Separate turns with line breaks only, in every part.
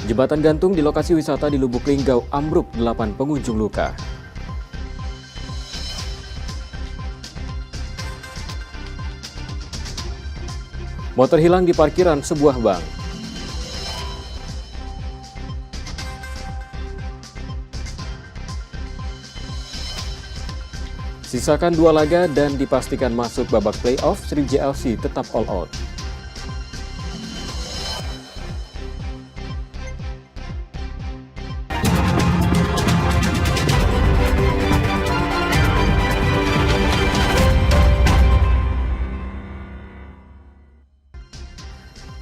Jembatan gantung di lokasi wisata di Lubuk Linggau ambruk, 8 pengunjung luka. Motor hilang di parkiran sebuah bank. Sisakan 2 laga dan dipastikan masuk babak playoff, Sriwijaya FC tetap all out.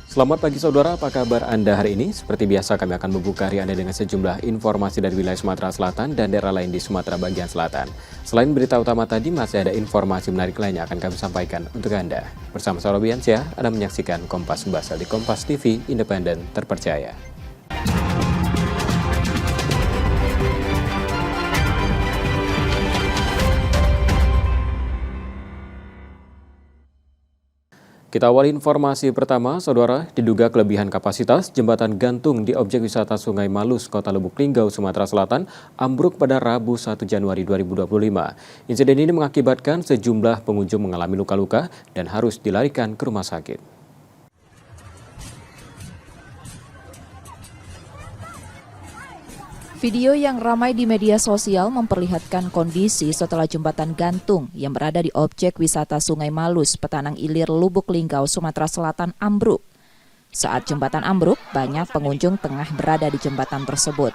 Selamat pagi saudara, apa kabar Anda hari ini? Seperti biasa kami akan membuka hari Anda dengan sejumlah informasi dari wilayah Sumatera Selatan dan daerah lain di Sumatera bagian selatan. Selain berita utama tadi, masih ada informasi menarik lainnya akan kami sampaikan untuk Anda. Bersama saya Robiansyah, Anda menyaksikan Kompas Membasa di Kompas TV, independen, terpercaya. Kita awali informasi pertama, saudara, diduga kelebihan kapasitas jembatan gantung di objek wisata Sungai Malus, Kota Lubuk Linggau, Sumatera Selatan, ambruk pada Rabu 1 Januari 2025. Insiden ini mengakibatkan sejumlah pengunjung mengalami luka-luka dan harus dilarikan ke rumah sakit.
Video yang ramai di media sosial memperlihatkan kondisi setelah jembatan gantung yang berada di objek wisata Sungai Malus, Petanang Ilir, Lubuk Linggau, Sumatera Selatan ambruk. Saat jembatan ambruk, banyak pengunjung tengah berada di jembatan tersebut.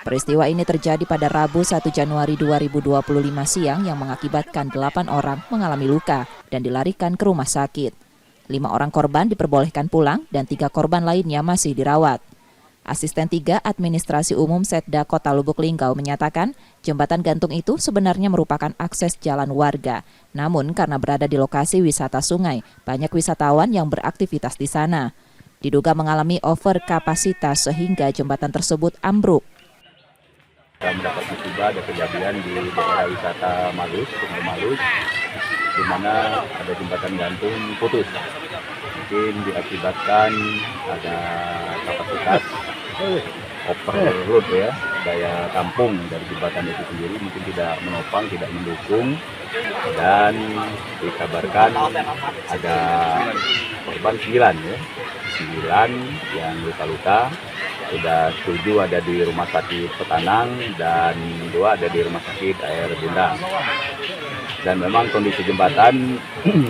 Peristiwa ini terjadi pada Rabu 1 Januari 2025 siang yang mengakibatkan 8 orang mengalami luka dan dilarikan ke rumah sakit. 5 orang korban diperbolehkan pulang dan 3 korban lainnya masih dirawat. Asisten 3 Administrasi Umum Setda Kota Lubuk Linggau menyatakan jembatan gantung itu sebenarnya merupakan akses jalan warga. Namun karena berada di lokasi wisata sungai, banyak wisatawan yang beraktivitas di sana. Diduga mengalami over kapasitas sehingga jembatan tersebut ambruk.
Kita mendapat musibah ada kejadian di daerah wisata Malus, Sungai Malus, di mana ada jembatan gantung putus. Mungkin diakibatkan ada kapasitas overload ya, daya tampung dari jembatan itu sendiri mungkin tidak menopang, tidak mendukung, dan dikabarkan ada korban 9 ya, 9 yang luka-luka. Sudah 7 ada di rumah sakit Petanang dan 2 ada di rumah sakit Air Bunda. Dan memang kondisi jembatan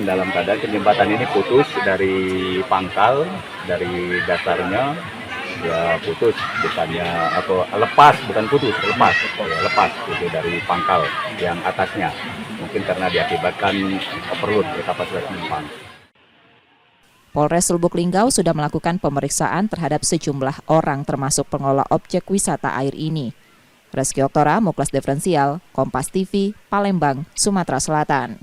dalam keadaan jembatan ini putus dari pangkal, dari dasarnya ya putus, bukannya atau lepas, bukan putus, lepas itu dari pangkal yang atasnya. Mungkin karena diakibatkan overload kapasitas penumpang.
Polres Lubuk Linggau sudah melakukan pemeriksaan terhadap sejumlah orang termasuk pengelola objek wisata air ini. Reski Oktora, Muklas Diferensial, Kompas TV, Palembang, Sumatera Selatan.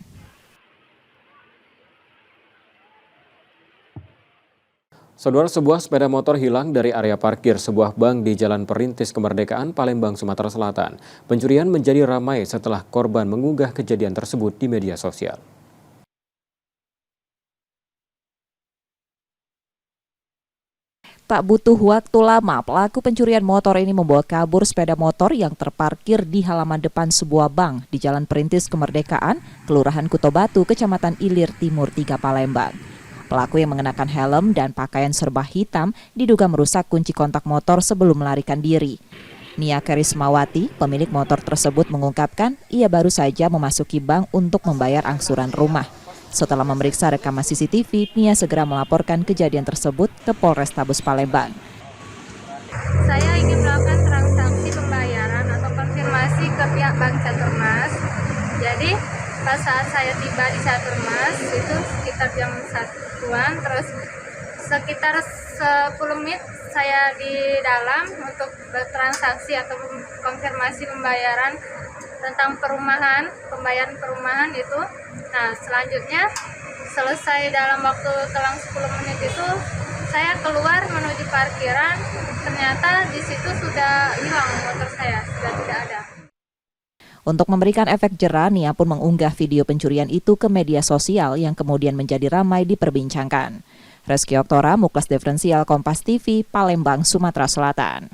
Saudara, sebuah sepeda motor hilang dari area parkir sebuah bank di Jalan Perintis Kemerdekaan, Palembang, Sumatera Selatan. Pencurian menjadi ramai setelah korban mengunggah kejadian tersebut di media sosial.
Tak butuh waktu lama, pelaku pencurian motor ini membawa kabur sepeda motor yang terparkir di halaman depan sebuah bank di Jalan Perintis Kemerdekaan, Kelurahan Kutobatu, Kecamatan Ilir Timur 3, Palembang. Pelaku yang mengenakan helm dan pakaian serba hitam diduga merusak kunci kontak motor sebelum melarikan diri. Nia Karismawati, pemilik motor tersebut mengungkapkan ia baru saja memasuki bank untuk membayar angsuran rumah. Setelah memeriksa rekaman CCTV, Nia segera melaporkan kejadian tersebut ke Polrestabes Palembang.
Saya ingin melakukan transaksi pembayaran atau konfirmasi ke pihak Bank Caturmas. Jadi pas saat saya tiba di Caturmas itu sekitar jam 1-an, terus sekitar 10 menit saya di dalam untuk bertransaksi atau konfirmasi pembayaran tentang perumahan, pembayaran perumahan itu. Nah, selanjutnya selesai dalam waktu selang 10 menit itu saya keluar menuju parkiran, ternyata di situ sudah hilang motor saya, sudah tidak ada.
Untuk memberikan efek jera, Nia pun mengunggah video pencurian itu ke media sosial yang kemudian menjadi ramai diperbincangkan. Reski Oktora, Muklas Diferensial, Kompas TV, Palembang, Sumatera Selatan.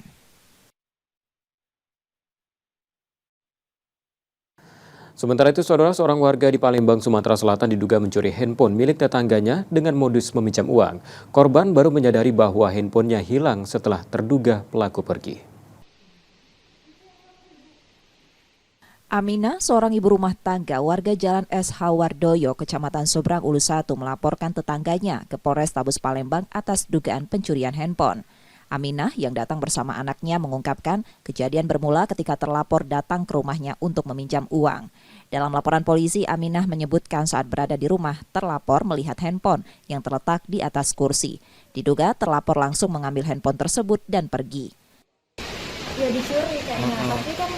Sementara itu, saudara, seorang warga di Palembang, Sumatera Selatan diduga mencuri handphone milik tetangganya dengan modus meminjam uang. Korban baru menyadari bahwa handphonenya hilang setelah terduga pelaku pergi.
Aminah, seorang ibu rumah tangga warga Jalan SH Wardoyo, Kecamatan Seberang Ulu 1, melaporkan tetangganya ke Polrestabes Palembang atas dugaan pencurian handphone. Aminah yang datang bersama anaknya mengungkapkan kejadian bermula ketika terlapor datang ke rumahnya untuk meminjam uang. Dalam laporan polisi, Aminah menyebutkan saat berada di rumah, terlapor melihat handphone yang terletak di atas kursi. Diduga terlapor langsung mengambil handphone tersebut dan pergi.
Ya dicuri kayaknya, tapi kan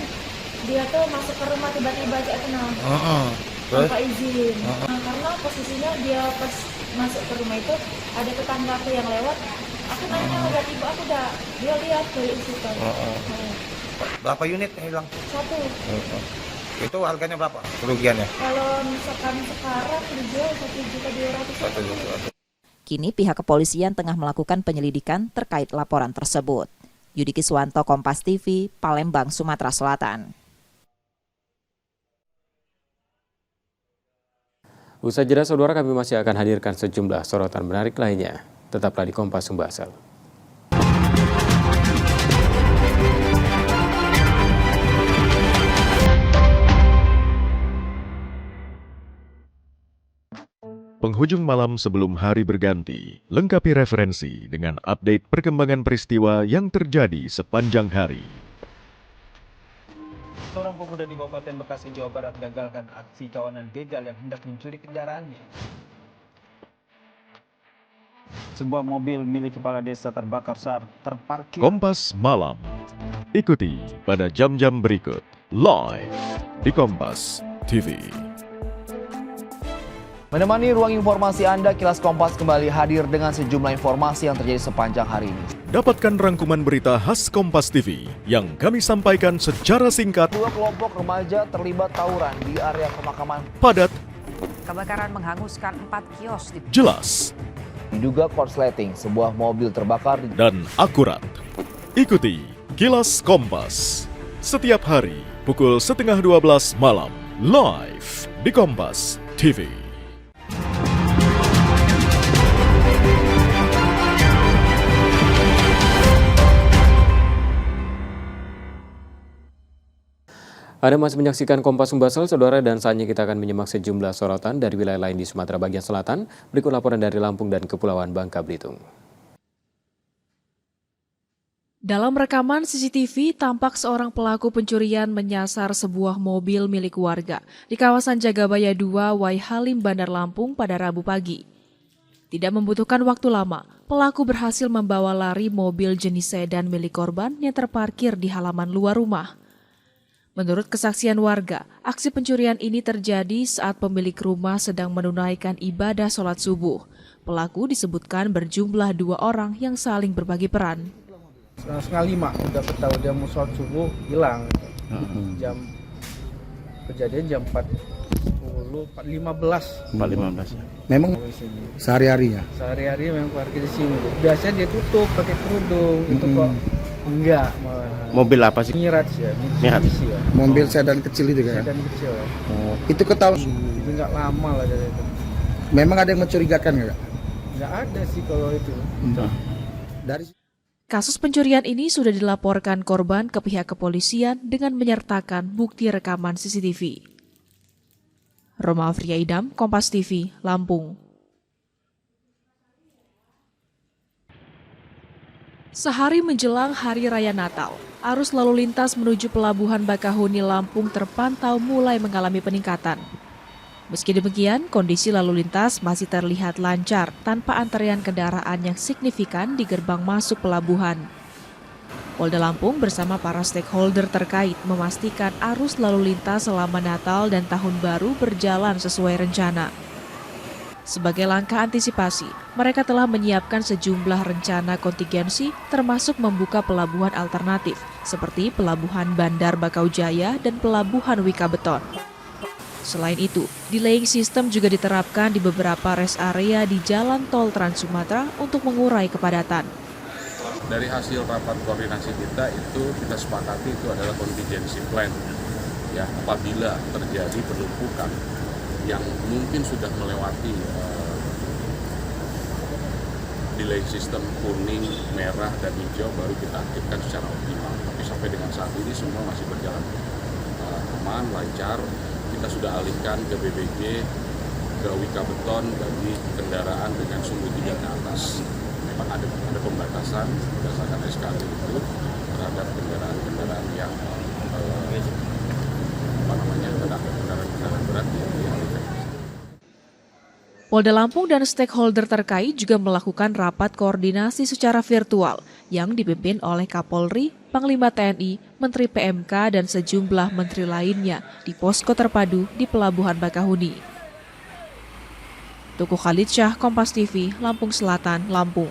dia tuh masuk ke rumah tiba-tiba aja kenal tanpa izin. Karena posisinya dia pas masuk ke rumah itu ada tetangga aku yang lewat. Aku nanya udah tiba, dia lihat dari situ.
Berapa unit hilang?
1.
Itu harganya berapa kerugiannya?
Kalau misalkan sekarang dijual 1.200.000.
Kini pihak kepolisian tengah melakukan penyelidikan terkait laporan tersebut. Yudiki Swanto, Kompas TV, Palembang, Sumatera Selatan.
Usai jeda, saudara, kami masih akan hadirkan sejumlah sorotan menarik lainnya. Tetaplah di Kompas Sumbaksel.
Penghujung malam sebelum hari berganti, lengkapi referensi dengan update perkembangan peristiwa yang terjadi sepanjang hari.
Seorang pemuda di Kabupaten Bekasi, Jawa Barat gagalkan aksi kawanan begal yang hendak mencuri kendaraannya. Sebuah mobil milik kepala desa terbakar saat terparkir.
Kompas Malam. Ikuti pada jam-jam berikut, live di Kompas TV.
Menemani ruang informasi Anda, Kilas Kompas kembali hadir dengan sejumlah informasi yang terjadi sepanjang hari ini.
Dapatkan rangkuman berita khas Kompas TV yang kami sampaikan secara singkat.
2 kelompok remaja terlibat tawuran di area pemakaman.
Padat.
Kebakaran menghanguskan 4 kios.
Jelas.
Diduga korsleting, sebuah mobil terbakar.
Dan akurat. Ikuti Kilas Kompas. Setiap hari pukul 11:30 malam. Live di Kompas TV.
Anda masih menyaksikan Kompas Sumbaksel, saudara, dan saatnya kita akan menyimak sejumlah sorotan dari wilayah lain di Sumatera bagian selatan. Berikut laporan dari Lampung dan Kepulauan Bangka Belitung.
Dalam rekaman CCTV, tampak seorang pelaku pencurian menyasar sebuah mobil milik warga di kawasan Jagabaya 2, Waihalim, Bandar Lampung pada Rabu pagi. Tidak membutuhkan waktu lama, pelaku berhasil membawa lari mobil jenis sedan milik korban yang terparkir di halaman luar rumah. Menurut kesaksian warga, aksi pencurian ini terjadi saat pemilik rumah sedang menunaikan ibadah sholat subuh. Pelaku disebutkan berjumlah 2 orang yang saling berbagi peran.
4:30 udah ketahui dia mau sholat subuh, hilang. Jam kejadian jam 4:15 ya.
Memang sehari-harinya?
Sehari-hari memang parkir di sini. Biasanya dia tutup pakai kerudung, itu kok enggak malah.
Mobil apa sih?
Miraj ya. Ya.
Mobil sedan kecil itu kan?
Sedan kecil ya.
Itu ketahuan?
Itu enggak lama lah dari itu.
Memang ada yang mencurigakan nggak?
Enggak ada sih kalau itu.
Dari
Kasus pencurian ini sudah dilaporkan korban ke pihak kepolisian dengan menyertakan bukti rekaman CCTV. Roma Afria Idam, Kompas TV, Lampung. Sehari menjelang Hari Raya Natal, arus lalu lintas menuju Pelabuhan Bakahuni, Lampung terpantau mulai mengalami peningkatan. Meski demikian, kondisi lalu lintas masih terlihat lancar tanpa antrean kendaraan yang signifikan di gerbang masuk pelabuhan. Polda Lampung bersama para stakeholder terkait memastikan arus lalu lintas selama Natal dan Tahun Baru berjalan sesuai rencana. Sebagai langkah antisipasi, mereka telah menyiapkan sejumlah rencana kontingensi termasuk membuka pelabuhan alternatif seperti Pelabuhan Bandar Bakau Jaya dan Pelabuhan Wika Beton. Selain itu, delaying system juga diterapkan di beberapa rest area di Jalan Tol Trans Sumatera untuk mengurai kepadatan.
Dari hasil rapat koordinasi kita itu kita sepakati itu adalah contingency plan. Ya, apabila terjadi penumpukan yang mungkin sudah melewati delay system kuning, merah, dan hijau baru kita aktifkan secara optimal. Tapi sampai dengan saat ini semua masih berjalan aman, lancar. Kita sudah alihkan ke BBG, ke Wika Beton bagi kendaraan dengan sumbu 3 ke atas. Memang ada pembatasan berdasarkan SKD itu terhadap kendaraan-kendaraan yang kendaraan berat yang dialihkan.
Polda Lampung dan stakeholder terkait juga melakukan rapat koordinasi secara virtual yang dipimpin oleh Kapolri, Panglima TNI, Menteri PMK, dan sejumlah menteri lainnya di posko terpadu di Pelabuhan Bakahuni. Tuku Khalid Syah, Kompas TV, Lampung Selatan, Lampung.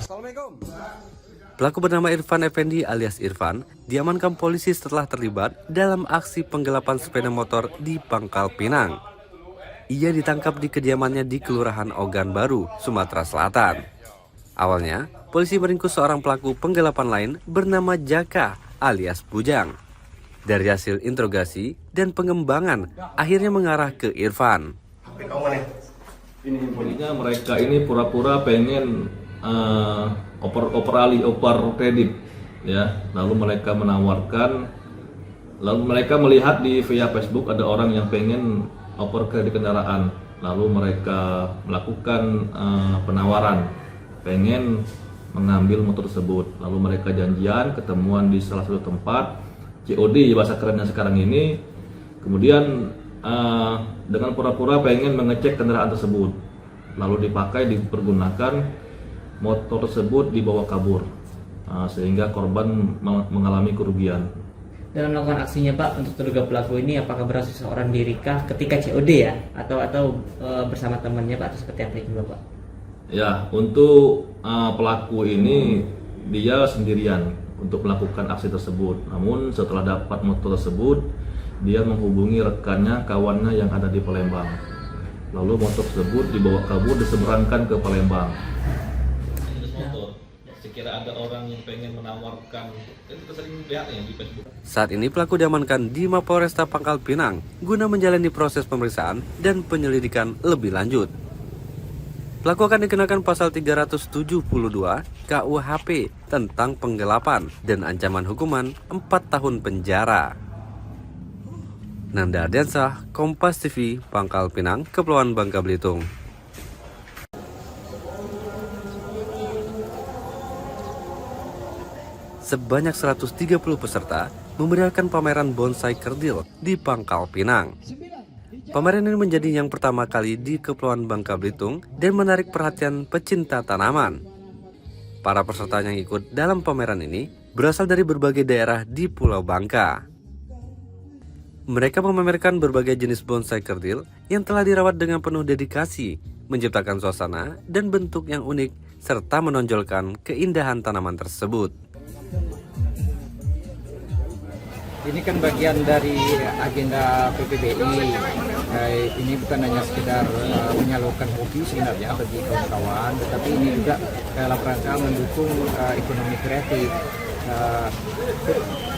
Assalamualaikum. Pelaku bernama Irfan Effendi alias Irfan diamankan polisi setelah terlibat dalam aksi penggelapan sepeda motor di Pangkal Pinang. Ia ditangkap di kediamannya di Kelurahan Ogan Baru, Sumatera Selatan. Awalnya, polisi meringkus seorang pelaku penggelapan lain bernama Jaka alias Bujang. Dari hasil interogasi dan pengembangan, akhirnya mengarah ke Irfan.
Intinya mereka ini pura-pura pengen oper kredit, ya. Lalu mereka menawarkan, lalu mereka melihat di via Facebook ada orang yang pengen oper kredit kendaraan, lalu mereka melakukan penawaran, pengen mengambil motor tersebut. Lalu mereka janjian ketemuan di salah satu tempat COD bahasa kerennya sekarang ini. Kemudian dengan pura-pura pengen mengecek kendaraan tersebut, lalu dipergunakan motor tersebut dibawa kabur, sehingga korban mengalami kerugian.
Dalam melakukan aksinya Pak, untuk terduga pelaku ini apakah berasal seorang diri kah ketika COD ya, atau bersama temannya Pak, atau seperti apa itu Pak?
Ya, untuk pelaku ini dia sendirian untuk melakukan aksi tersebut. Namun setelah dapat motor tersebut, dia menghubungi rekannya, kawannya yang ada di Palembang. Lalu motor tersebut dibawa kabur, diseberangkan ke Palembang. Sekira ada orang yang pengen menawarkan, kita sering lihatnya di Facebook.
Saat ini pelaku diamankan di Mapolresta Pangkal Pinang guna menjalani proses pemeriksaan dan penyelidikan lebih lanjut. Pelaku akan dikenakan pasal 372 KUHP tentang penggelapan dan ancaman hukuman 4 tahun penjara. Nanda Ardiansah, Kompas TV, Pangkal Pinang, Kepulauan Bangka Belitung. Sebanyak 130 peserta memberiakan pameran bonsai kerdil di Pangkal Pinang. Pameran ini menjadi yang pertama kali di Kepulauan Bangka Belitung dan menarik perhatian pecinta tanaman. Para peserta yang ikut dalam pameran ini berasal dari berbagai daerah di Pulau Bangka. Mereka memamerkan berbagai jenis bonsai kerdil yang telah dirawat dengan penuh dedikasi, menciptakan suasana dan bentuk yang unik, serta menonjolkan keindahan tanaman tersebut.
Ini kan bagian dari agenda PPBI. Ini bukan hanya sekedar menyalurkan hobi sebenarnya bagi kawan-kawan, tetapi ini juga dalam rangka mendukung ekonomi kreatif.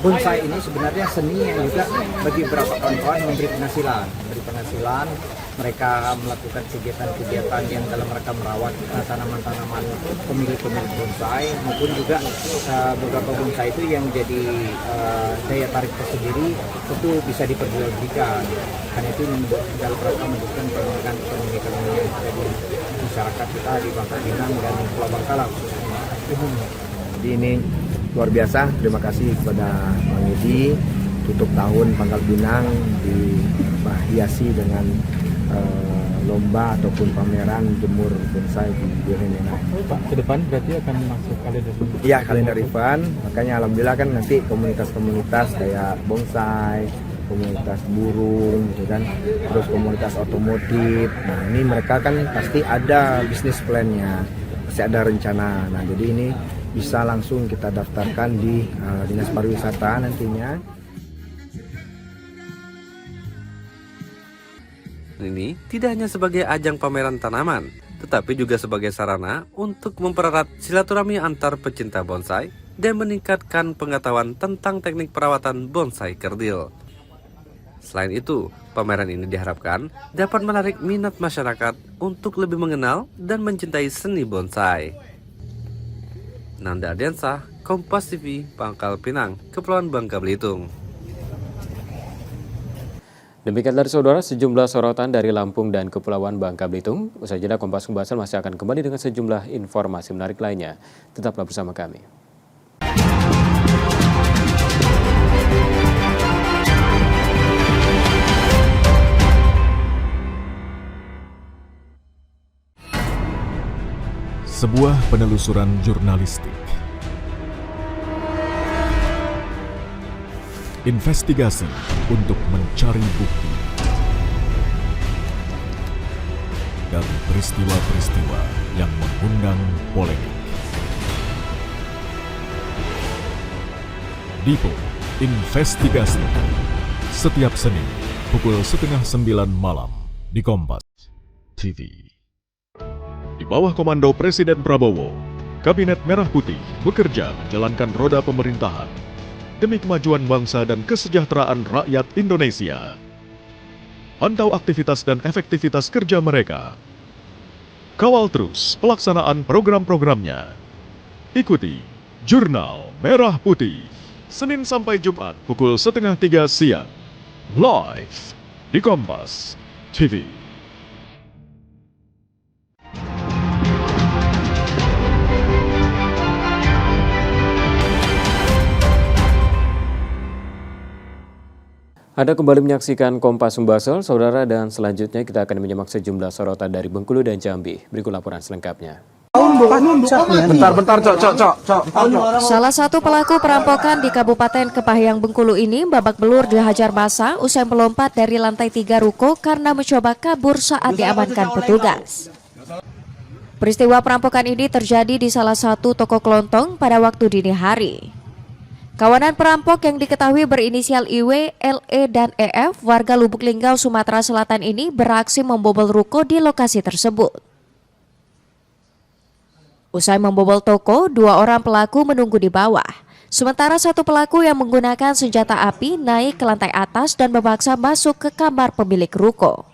Bonsai ini sebenarnya seni yang juga bagi beberapa kawan-kawan memberi penghasilan. Mereka melakukan kegiatan-kegiatan yang dalam rangka merawat tanaman-tanaman pemilik bonsai, maupun juga beberapa bonsai itu yang menjadi daya tarik tersendiri tentu bisa diperjualbelikan. Karena itu dalam rangka mendukung pengembangan ekonomi yang ada di masyarakat kita di Bangka Pinang dan Pulau Bangka khususnya.
Jadi ini luar biasa, terima kasih kepada Bang Edi. Tutup tahun Pangkal Pinang dihiasi dengan lomba ataupun pameran jemur bonsai di Birhenena.
Pak, ke depan berarti akan masuk kalender?
Iya, kalender event. Makanya alhamdulillah kan nanti komunitas-komunitas kayak bonsai, komunitas burung, gitu kan, terus komunitas otomotif. Nah ini mereka kan pasti ada bisnis plan-nya, pasti ada rencana. Nah jadi ini bisa langsung kita daftarkan di Dinas Pariwisata nantinya.
Ini tidak hanya sebagai ajang pameran tanaman, tetapi juga sebagai sarana untuk mempererat silaturahmi antar pecinta bonsai dan meningkatkan pengetahuan tentang teknik perawatan bonsai kerdil. Selain itu, pameran ini diharapkan dapat menarik minat masyarakat untuk lebih mengenal dan mencintai seni bonsai. Nanda Ardiansah, Kompas TV, Pangkal Pinang, Kepulauan Bangka Belitung.
Demikian dari saudara sejumlah sorotan dari Lampung dan Kepulauan Bangka Belitung. Usai jeda Kompas Pembahasan masih akan kembali dengan sejumlah informasi menarik lainnya. Tetaplah bersama kami.
Sebuah penelusuran jurnalistik. Investigasi untuk mencari bukti dari peristiwa-peristiwa yang mengundang polemik. Dipo Investigasi setiap Senin pukul 8:30 malam di Kompas TV. Di bawah komando Presiden Prabowo, Kabinet Merah Putih bekerja menjalankan roda pemerintahan demi kemajuan bangsa dan kesejahteraan rakyat Indonesia. Pantau aktivitas dan efektivitas kerja mereka. Kawal terus pelaksanaan program-programnya. Ikuti Jurnal Merah Putih, Senin sampai Jumat pukul 2:30 siang. Live di Kompas TV.
Anda kembali menyaksikan Kompas Pembahasan, saudara, dan selanjutnya kita akan menyimak sejumlah sorotan dari Bengkulu dan Jambi. Berikut laporan selengkapnya.
Bentar, Cok.
Salah satu pelaku perampokan di Kabupaten Kepahyang Bengkulu ini babak belur dihajar massa usai melompat dari lantai 3 ruko karena mencoba kabur saat diamankan petugas. Peristiwa perampokan ini terjadi di salah satu toko kelontong pada waktu dini hari. Kawanan perampok yang diketahui berinisial IW, LE, dan EF, warga Lubuk Linggau, Sumatera Selatan ini beraksi membobol ruko di lokasi tersebut. Usai membobol toko, 2 orang pelaku menunggu di bawah. Sementara satu pelaku yang menggunakan senjata api naik ke lantai atas dan memaksa masuk ke kamar pemilik ruko.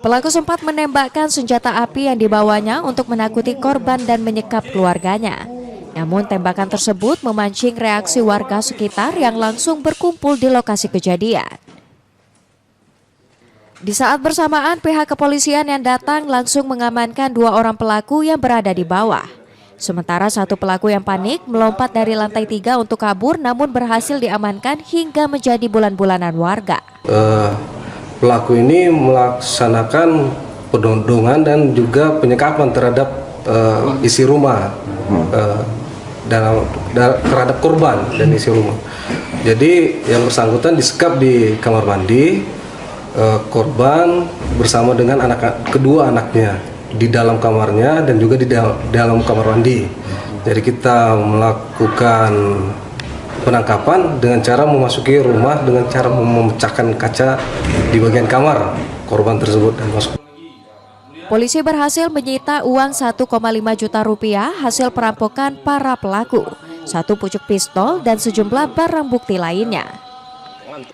Pelaku sempat menembakkan senjata api yang dibawanya untuk menakuti korban dan menyekap keluarganya. Namun tembakan tersebut memancing reaksi warga sekitar yang langsung berkumpul di lokasi kejadian. Di saat bersamaan, pihak kepolisian yang datang langsung mengamankan 2 orang pelaku yang berada di bawah. Sementara satu pelaku yang panik melompat dari lantai 3 untuk kabur namun berhasil diamankan hingga menjadi bulan-bulanan warga.
Pelaku ini melaksanakan penodongan dan juga penyekapan terhadap isi rumah. Terhadap korban dan isi rumah. Jadi yang bersangkutan disekap di kamar mandi, korban bersama dengan kedua anaknya di dalam kamarnya dan juga di dalam kamar mandi. Jadi kita melakukan penangkapan dengan cara memasuki rumah dengan cara memecahkan kaca di bagian kamar korban tersebut dan masuk.
Polisi berhasil menyita uang 1,5 juta rupiah hasil perampokan para pelaku, 1 pucuk pistol dan sejumlah barang bukti lainnya.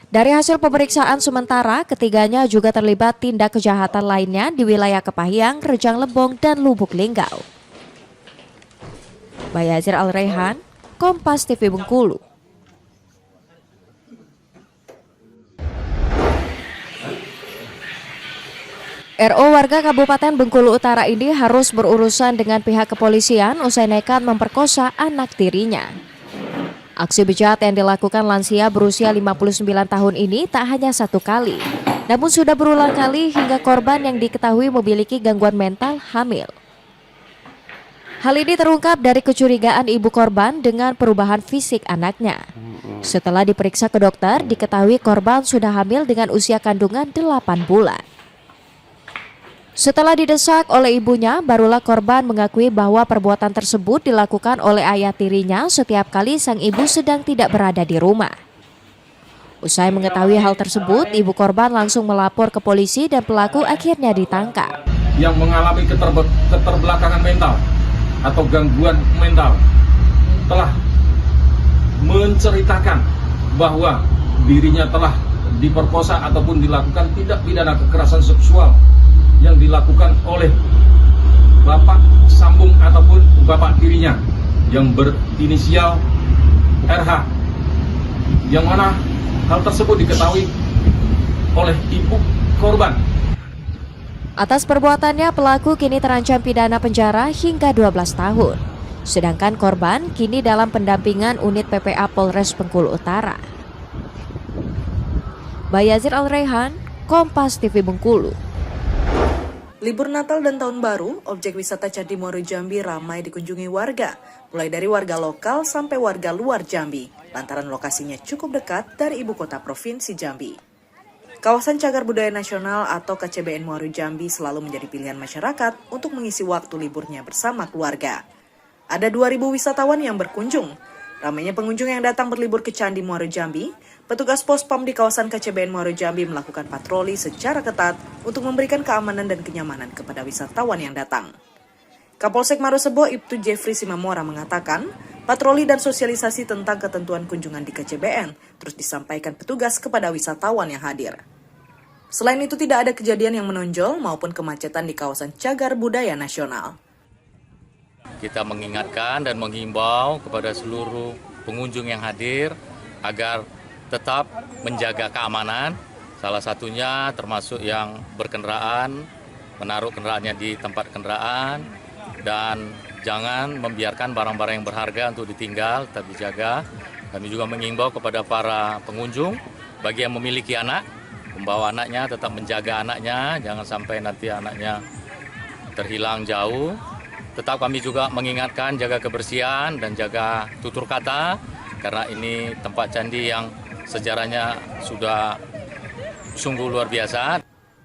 Dari hasil pemeriksaan sementara, ketiganya juga terlibat tindak kejahatan lainnya di wilayah Kepahyang, Rejang Lebong, dan Lubuk Linggau. Bayazir Al-Rehan, Kompas TV Bengkulu. RO warga Kabupaten Bengkulu Utara ini harus berurusan dengan pihak kepolisian usai nekat memperkosa anak tirinya. Aksi bejat yang dilakukan lansia berusia 59 tahun ini tak hanya 1 kali, namun sudah berulang kali hingga korban yang diketahui memiliki gangguan mental hamil. Hal ini terungkap dari kecurigaan ibu korban dengan perubahan fisik anaknya. Setelah diperiksa ke dokter, diketahui korban sudah hamil dengan usia kandungan 8 bulan. Setelah didesak oleh ibunya, barulah korban mengakui bahwa perbuatan tersebut dilakukan oleh ayah tirinya setiap kali sang ibu sedang tidak berada di rumah. Usai mengetahui hal tersebut, ibu korban langsung melapor ke polisi dan pelaku akhirnya ditangkap.
Yang mengalami keterbelakangan mental atau gangguan mental telah menceritakan bahwa dirinya telah diperkosa ataupun dilakukan tindak pidana kekerasan seksual yang dilakukan oleh bapak sambung ataupun bapak tirinya yang berinisial RH, yang mana hal tersebut diketahui oleh ibu korban.
Atas perbuatannya, pelaku kini terancam pidana penjara hingga 12 tahun. Sedangkan korban kini dalam pendampingan unit PPA Polres Bengkulu Utara. Bayazir Al-Rehan, Kompas TV Bengkulu.
Libur Natal dan Tahun Baru, objek wisata Candi Muaro Jambi ramai dikunjungi warga, mulai dari warga lokal sampai warga luar Jambi, lantaran lokasinya cukup dekat dari ibu kota provinsi Jambi. Kawasan Cagar Budaya Nasional atau KCBN Muaro Jambi selalu menjadi pilihan masyarakat untuk mengisi waktu liburnya bersama keluarga. Ada 2.000 wisatawan yang berkunjung. Ramainya pengunjung yang datang berlibur ke Candi Muaro Jambi, petugas Pospam di kawasan KCBN Muaro Jambi melakukan patroli secara ketat untuk memberikan keamanan dan kenyamanan kepada wisatawan yang datang. Kapolsek Marosebo Ibtu Jeffrey Simamora mengatakan, patroli dan sosialisasi tentang ketentuan kunjungan di KCBN terus disampaikan petugas kepada wisatawan yang hadir. Selain itu tidak ada kejadian yang menonjol maupun kemacetan di kawasan Cagar Budaya Nasional.
Kita mengingatkan dan menghimbau kepada seluruh pengunjung yang hadir agar tetap menjaga keamanan, salah satunya termasuk yang berkendaraan, menaruh kendaraannya di tempat kendaraan, dan jangan membiarkan barang-barang yang berharga untuk ditinggal, tetap dijaga. Kami juga mengimbau kepada para pengunjung, bagi yang memiliki anak, membawa anaknya, tetap menjaga anaknya, jangan sampai nanti anaknya terhilang jauh. Tetap kami juga mengingatkan jaga kebersihan dan jaga tutur kata, karena ini tempat candi yang sejarahnya sudah sungguh luar biasa.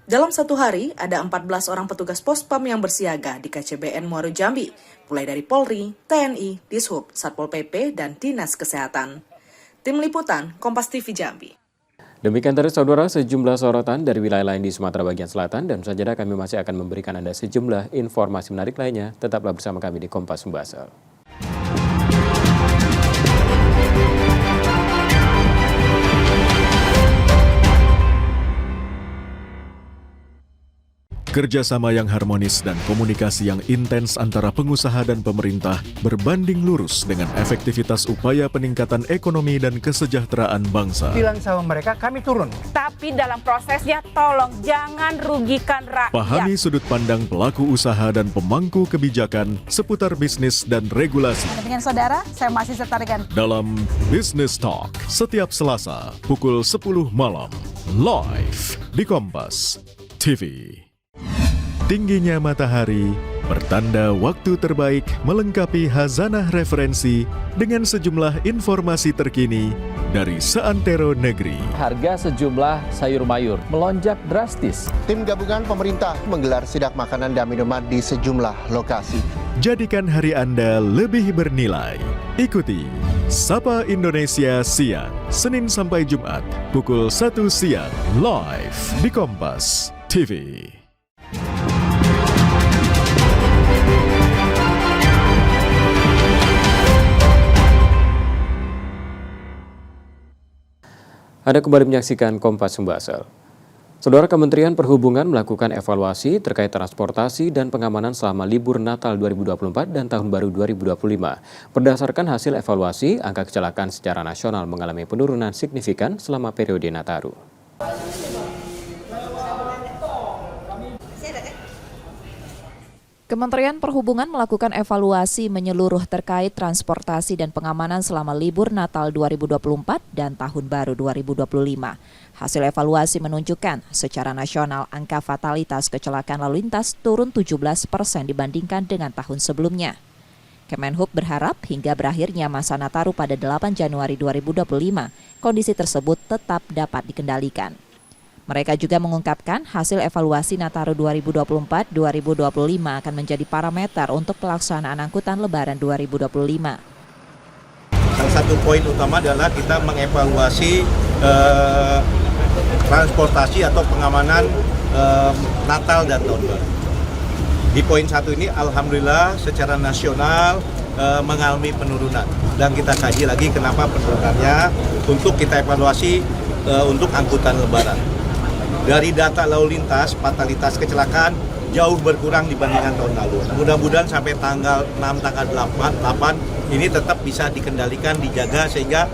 Dalam satu hari, ada 14 orang petugas Pospam yang bersiaga di KCBN Muaro Jambi, mulai dari Polri, TNI, Dishub, Satpol PP, dan Dinas Kesehatan. Tim Liputan, Kompas TV Jambi.
Demikian tadi saudara sejumlah sorotan dari wilayah lain di Sumatera bagian selatan, dan saja kami masih akan memberikan Anda sejumlah informasi menarik lainnya. Tetaplah bersama kami di Kompas Sumbasel.
Kerjasama yang harmonis dan komunikasi yang intens antara pengusaha dan pemerintah berbanding lurus dengan efektivitas upaya peningkatan ekonomi dan kesejahteraan bangsa.
Bilang sama mereka, kami turun.
Tapi dalam prosesnya tolong jangan rugikan rakyat.
Pahami sudut pandang pelaku usaha dan pemangku kebijakan seputar bisnis dan regulasi.
Dengan saudara, saya masih setarikan.
Dalam Business Talk, setiap Selasa pukul 10 malam, live di Kompas TV. Tingginya matahari pertanda waktu terbaik melengkapi khazanah referensi dengan sejumlah informasi terkini dari seantero negeri.
Harga sejumlah sayur mayur melonjak drastis.
Tim gabungan pemerintah menggelar sidak makanan dan minuman di sejumlah lokasi.
Jadikan hari Anda lebih bernilai. Ikuti Sapa Indonesia Siang, Senin sampai Jumat, pukul 1 siang, live di Kompas TV.
Anda kembali menyaksikan Kompas Sumbasel. Saudara, Kementerian Perhubungan melakukan evaluasi terkait transportasi dan pengamanan selama libur Natal 2024 dan Tahun Baru 2025. Berdasarkan hasil evaluasi, angka kecelakaan secara nasional mengalami penurunan signifikan selama periode Nataru.
Kementerian Perhubungan melakukan evaluasi menyeluruh terkait transportasi dan pengamanan selama libur Natal 2024 dan Tahun Baru 2025. Hasil evaluasi menunjukkan secara nasional angka fatalitas kecelakaan lalu lintas turun 17% dibandingkan dengan tahun sebelumnya. Kemenhub berharap hingga berakhirnya masa Nataru pada 8 Januari 2025, kondisi tersebut tetap dapat dikendalikan. Mereka juga mengungkapkan hasil evaluasi Nataru 2024-2025 akan menjadi parameter untuk pelaksanaan angkutan Lebaran 2025.
Salah satu poin utama adalah kita mengevaluasi transportasi atau pengamanan Natal dan Tahun Baru. Di poin 1 ini alhamdulillah secara nasional mengalami penurunan, dan kita kaji lagi kenapa penurunannya untuk kita evaluasi untuk angkutan Lebaran. Dari data lalu lintas, fatalitas kecelakaan jauh berkurang dibandingkan tahun lalu. Mudah-mudahan sampai tanggal 6, tanggal 8 ini tetap bisa dikendalikan, dijaga sehingga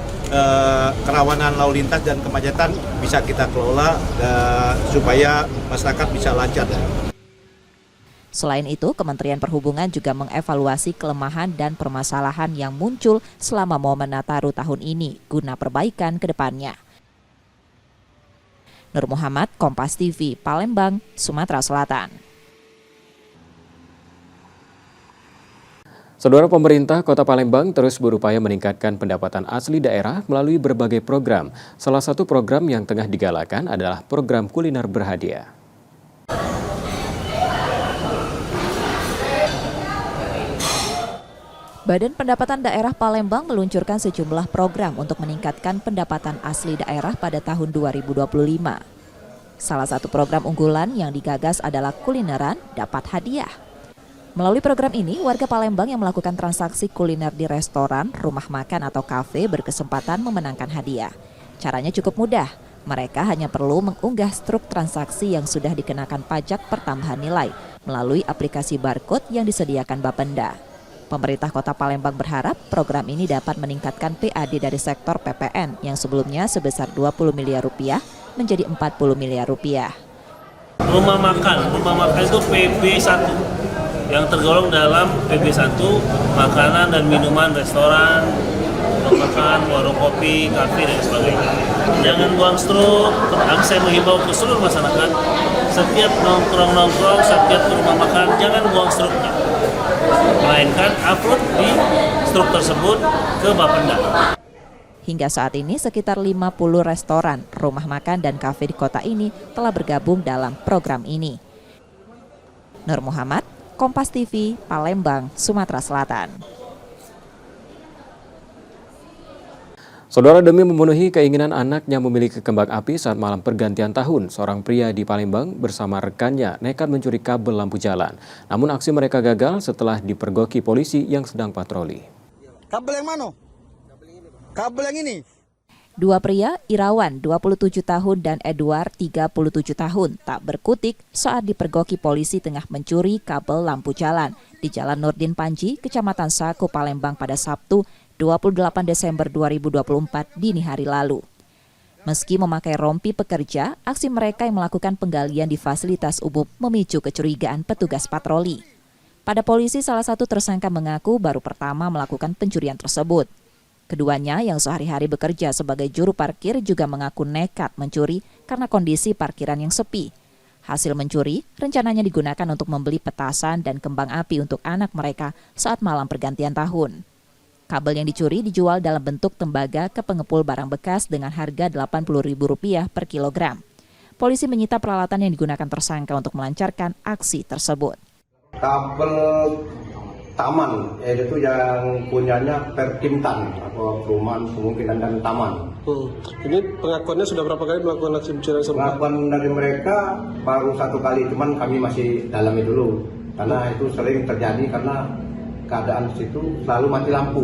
kerawanan lalu lintas dan kemacetan bisa kita kelola supaya masyarakat bisa lancar.
Selain itu, Kementerian Perhubungan juga mengevaluasi kelemahan dan permasalahan yang muncul selama momen Nataru tahun ini guna perbaikan ke depannya. Nur Muhammad, Kompas TV, Palembang, Sumatera Selatan.
Saudara, pemerintah Kota Palembang terus berupaya meningkatkan pendapatan asli daerah melalui berbagai program. Salah satu program yang tengah digalakan adalah program kuliner berhadiah.
Badan Pendapatan Daerah Palembang meluncurkan sejumlah program untuk meningkatkan pendapatan asli daerah pada tahun 2025. Salah satu program unggulan yang digagas adalah kulineran dapat hadiah. Melalui program ini, warga Palembang yang melakukan transaksi kuliner di restoran, rumah makan atau kafe berkesempatan memenangkan hadiah. Caranya cukup mudah. Mereka hanya perlu mengunggah struk transaksi yang sudah dikenakan pajak pertambahan nilai melalui aplikasi barcode yang disediakan Bapenda. Pemerintah Kota Palembang berharap program ini dapat meningkatkan PAD dari sektor PPN yang sebelumnya sebesar 20 miliar rupiah menjadi 40 miliar rupiah.
Rumah makan itu PB1 yang tergolong dalam PB1 makanan dan minuman restoran, makan, warung kopi, kafe dan sebagainya. Jangan buang struk. Saya menghimbau ke seluruh masyarakat, setiap nongkrong, setiap rumah makan jangan buang struknya, melainkan upload di struk tersebut ke Bapenda.
Hingga saat ini sekitar 50 restoran, rumah makan dan kafe di kota ini telah bergabung dalam program ini. Nur Muhammad, Kompas TV, Palembang, Sumatera Selatan.
Saudara, demi memenuhi keinginan anaknya memiliki kembang api saat malam pergantian tahun, seorang pria di Palembang bersama rekannya nekat mencuri kabel lampu jalan. Namun aksi mereka gagal setelah dipergoki polisi yang sedang patroli.
Kabel yang mana? Kabel yang ini.
Dua pria, Irawan 27 tahun dan Edward 37 tahun, tak berkutik saat dipergoki polisi tengah mencuri kabel lampu jalan di Jalan Nurdin Panji, Kecamatan Sako, Palembang pada Sabtu 28 Desember 2024 dini hari lalu. Meski memakai rompi pekerja, aksi mereka yang melakukan penggalian di fasilitas umum memicu kecurigaan petugas patroli. Pada polisi, salah satu tersangka mengaku baru pertama melakukan pencurian tersebut. Keduanya yang sehari-hari bekerja sebagai juru parkir juga mengaku nekat mencuri karena kondisi parkiran yang sepi. Hasil mencuri rencananya digunakan untuk membeli petasan dan kembang api untuk anak mereka saat malam pergantian tahun. Kabel yang dicuri dijual dalam bentuk tembaga ke pengepul barang bekas dengan harga Rp80.000 per kilogram. Polisi menyita peralatan yang digunakan tersangka untuk melancarkan aksi tersebut.
Kabel taman, yaitu yang punyanya Pertimtan atau perumahan kemungkinan dan taman.
Ini pengakuannya sudah berapa kali melakukan aksi pencurian serupa?
Pengakuan dari mereka baru 1 kali, cuman kami masih dalami dulu. Karena itu sering terjadi karena keadaan di situ selalu mati lampu.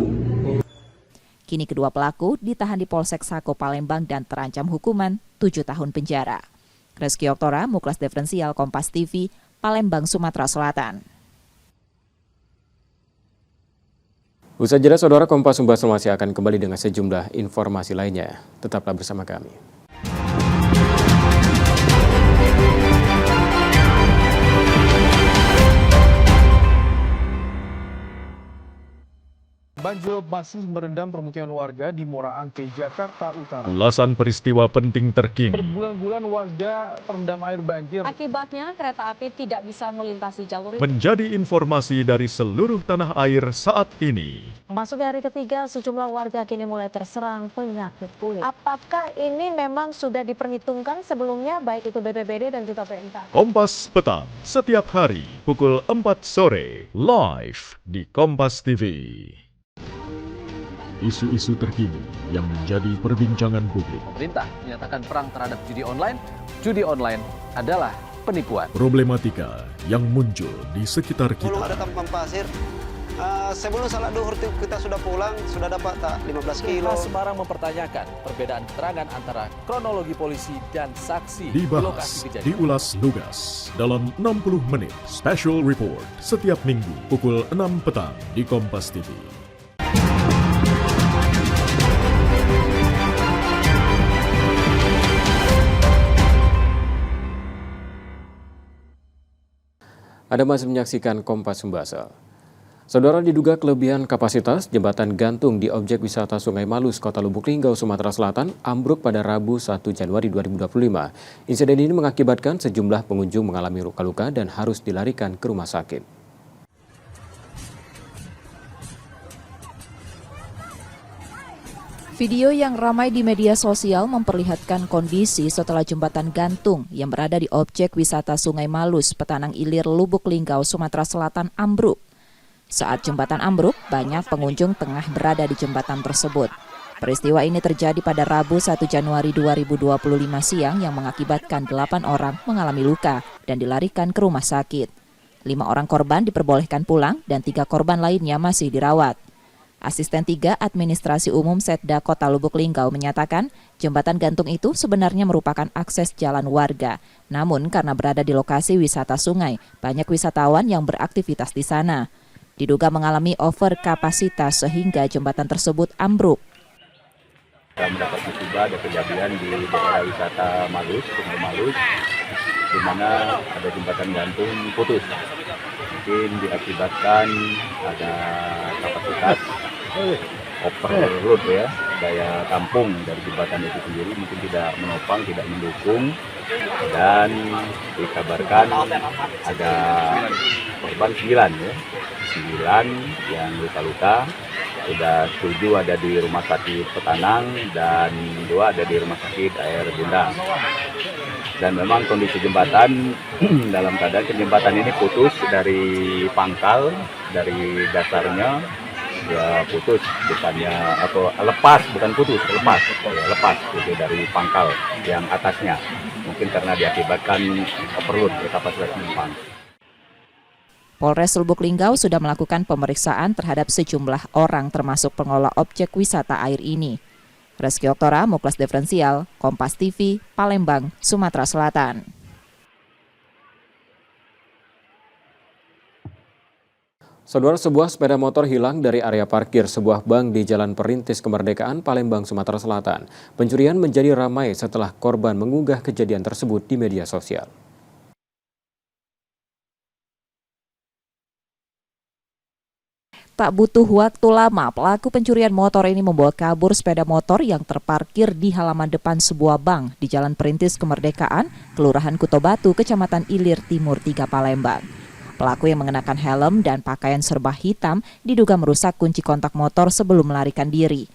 Kini kedua pelaku ditahan di Polsek Sako, Palembang dan terancam hukuman 7 tahun penjara. Reski Oktora, Muklas Diferensial, Kompas TV, Palembang, Sumatera Selatan.
Usai jeda, Saudara, Kompas Sumbasel masih akan kembali dengan sejumlah informasi lainnya. Tetaplah bersama kami.
Banjir masih merendam permukiman warga di Muara Angke, Jakarta Utara.
Ulasan peristiwa penting terkini.
Berbulan-bulan warga terendam air banjir.
Akibatnya kereta api tidak bisa melintasi jalur itu.
Menjadi informasi dari seluruh tanah air saat ini.
Masuk hari ketiga, sejumlah warga kini mulai terserang penyakit kulit. Apakah ini memang sudah diperhitungkan sebelumnya, baik itu BPBD dan juga BMKG?
Kompas Petang, setiap hari pukul 4 sore, live di Kompas TV. Isu-isu terkini yang menjadi perbincangan publik.
Pemerintah menyatakan perang terhadap judi online. Judi online adalah penipuan.
Problematika yang muncul di sekitar kita.
Belum ada tampang pasir. Sebelum salat duhur kita sudah pulang, sudah dapat tak 15 kilo.
Semarang mempertanyakan perbedaan keterangan antara kronologi polisi dan saksi di lokasi
Dibahas,
kejadian.
diulas lugas dalam 60 menit special report setiap minggu pukul 6 petang di Kompas TV.
Anda masih menyaksikan Kompas Membasa. Saudara, diduga kelebihan kapasitas jembatan gantung di objek wisata Sungai Malus, Kota Lubuk Linggau, Sumatera Selatan ambruk pada Rabu 1 Januari 2025. Insiden ini mengakibatkan sejumlah pengunjung mengalami luka-luka dan harus dilarikan ke rumah sakit.
Video yang ramai di media sosial memperlihatkan kondisi setelah jembatan gantung yang berada di objek wisata Sungai Malus, Petanang Ilir, Lubuk Linggau, Sumatera Selatan ambruk. Saat jembatan ambruk, banyak pengunjung tengah berada di jembatan tersebut. Peristiwa ini terjadi pada Rabu 1 Januari 2025 siang yang mengakibatkan 8 orang mengalami luka dan dilarikan ke rumah sakit. 5 orang korban diperbolehkan pulang dan 3 korban lainnya masih dirawat. Asisten 3 Administrasi Umum Setda Kota Lubuk Linggau menyatakan jembatan gantung itu sebenarnya merupakan akses jalan warga. Namun karena berada di lokasi wisata sungai, banyak wisatawan yang beraktivitas di sana. Diduga mengalami over kapasitas sehingga jembatan tersebut ambruk.
Kita mendapat musibah ada kejadian di daerah wisata Malus, Sungai Malus, di mana ada jembatan gantung putus. Mungkin diakibatkan ada kapasitas overload ya, daya tampung dari jembatan itu sendiri mungkin tidak menopang, tidak mendukung, dan dikabarkan ada korban 9 ya, 9 yang luka-luka. Sudah 7 ada di rumah sakit Petanang dan 2 ada di rumah sakit Air Bunda. Dan memang kondisi jembatan dalam keadaan jembatan ini putus dari pangkal, dari dasarnya ya putus, bukannya atau lepas, bukan putus, lepas ya, lepas itu dari pangkal yang atasnya, mungkin karena diakibatkan overload kapasitas penumpang.
Polres Lubuk Linggau sudah melakukan pemeriksaan terhadap sejumlah orang termasuk pengelola objek wisata air ini. Reski Oktora, Muklas Diferensial, Kompas TV, Palembang, Sumatera Selatan.
Saudara, sebuah sepeda motor hilang dari area parkir sebuah bank di Jalan Perintis Kemerdekaan, Palembang, Sumatera Selatan. Pencurian menjadi ramai setelah korban mengunggah kejadian tersebut di media sosial.
Tak butuh waktu lama, pelaku pencurian motor ini membawa kabur sepeda motor yang terparkir di halaman depan sebuah bank di Jalan Perintis Kemerdekaan, Kelurahan Kutobatu, Kecamatan Ilir Timur 3, Palembang. Pelaku yang mengenakan helm dan pakaian serba hitam diduga merusak kunci kontak motor sebelum melarikan diri.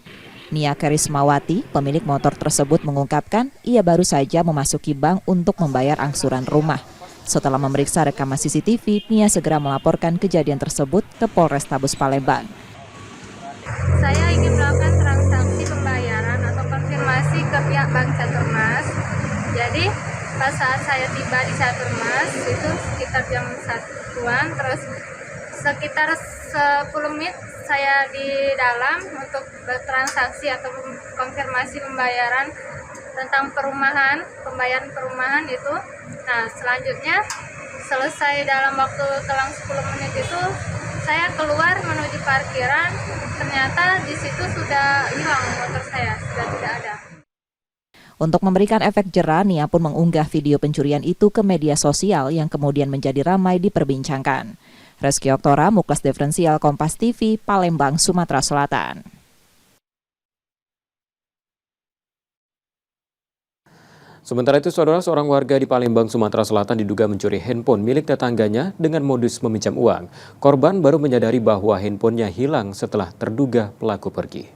Nia Karismawati, pemilik motor tersebut, mengungkapkan ia baru saja memasuki bank untuk membayar angsuran rumah. Setelah memeriksa rekaman CCTV, Nia segera melaporkan kejadian tersebut ke Polrestabes Palembang.
Saya ingin melakukan transaksi pembayaran atau konfirmasi ke pihak Bank Caturmas. Jadi pas saat saya tiba di Caturmas itu sekitar jam 1-an, terus sekitar 10 menit saya di dalam untuk bertransaksi atau konfirmasi pembayaran tentang perumahan, pembayaran perumahan itu. Nah, selanjutnya selesai dalam waktu selang 10 menit itu saya keluar menuju parkiran, ternyata di situ sudah hilang motor saya, sudah tidak ada.
Untuk memberikan efek jera, Nia pun mengunggah video pencurian itu ke media sosial yang kemudian menjadi ramai diperbincangkan. Reski Oktora, Muklas Diferensial, Kompas TV, Palembang, Sumatera Selatan.
Sementara itu, saudara, seorang warga di Palembang, Sumatera Selatan diduga mencuri handphone milik tetangganya dengan modus meminjam uang. Korban baru menyadari bahwa handphonenya hilang setelah terduga pelaku pergi.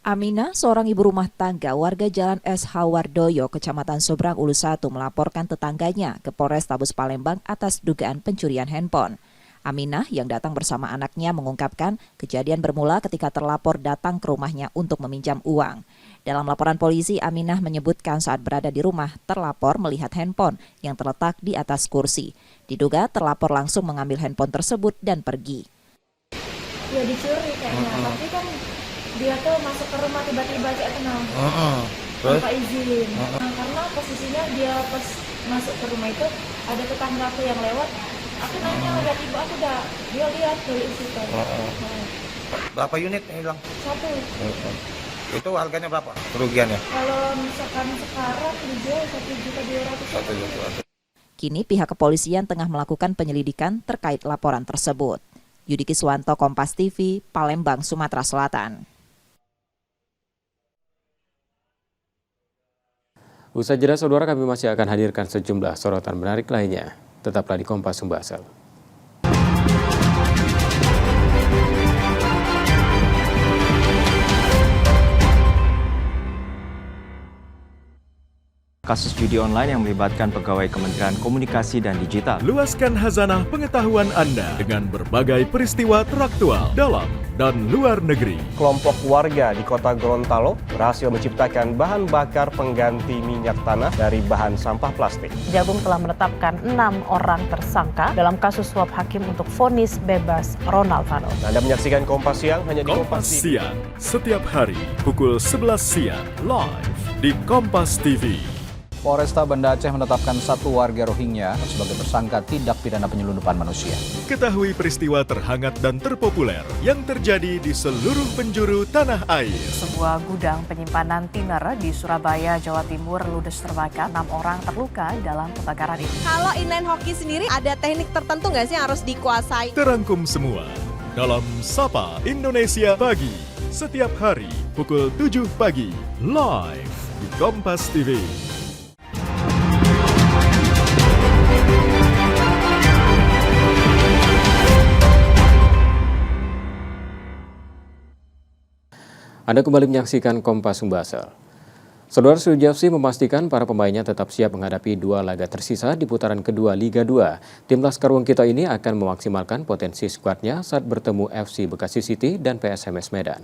Aminah, seorang ibu rumah tangga warga Jalan SH Wardoyo, Kecamatan Seberang Ulu 1, melaporkan tetangganya ke Polrestabes Palembang atas dugaan pencurian handphone. Aminah yang datang bersama anaknya mengungkapkan kejadian bermula ketika terlapor datang ke rumahnya untuk meminjam uang. Dalam laporan polisi, Aminah menyebutkan saat berada di rumah, terlapor melihat handphone yang terletak di atas kursi. Diduga terlapor langsung mengambil handphone tersebut dan pergi.
Ya dicuri kayaknya, tapi kan dia tuh masuk ke rumah tiba-tiba aja kenal. Tanpa izin. Karena posisinya dia pas masuk ke rumah itu ada tetangga aku yang lewat. Aku nanya, lihat ibu aku dia lihat dari situ.
Berapa unit yang hilang?
1.
Itu harganya berapa kerugiannya?
Kalau misalkan sekarang dijual 1.200.000.
Kini pihak kepolisian tengah melakukan penyelidikan terkait laporan tersebut. Yudiki Swanto, Kompas TV, Palembang, Sumatera Selatan.
Usai jeda, saudara, kami masih akan hadirkan sejumlah sorotan menarik lainnya. Tetaplah di Kompas Sumbaksel.
Kasus judi online yang melibatkan pegawai Kementerian Komunikasi dan Digital.
Luaskan khazanah pengetahuan Anda dengan berbagai peristiwa teraktual dalam dan luar negeri.
Kelompok warga di kota Gorontalo berhasil menciptakan bahan bakar pengganti minyak tanah dari bahan sampah plastik.
Jagung telah menetapkan 6 orang tersangka dalam kasus suap hakim untuk vonis bebas Ronald Fano.
Anda menyaksikan Kompas Siang hanya di
Kompas Siang, setiap hari pukul 11 siang live di Kompas TV.
Polresta Banda Aceh menetapkan 1 warga Rohingya sebagai tersangka tindak pidana penyelundupan manusia.
Ketahui peristiwa terhangat dan terpopuler yang terjadi di seluruh penjuru tanah air.
Sebuah gudang penyimpanan tiner di Surabaya, Jawa Timur ludes terbakar. 6 orang terluka dalam kebakaran ini.
Kalau inline hoki sendiri ada teknik tertentu nggak sih yang harus dikuasai?
Terangkum semua dalam Sapa Indonesia Pagi. Setiap hari pukul 7 pagi live di Kompas TV.
Anda kembali menyaksikan Kompas Sumbaksel. Saudara, Sriwijaya FC memastikan para pemainnya tetap siap menghadapi 2 laga tersisa di putaran kedua Liga 2. Tim Laskar Wongkito ini akan memaksimalkan potensi skuadnya saat bertemu FC Bekasi City dan PSMS Medan.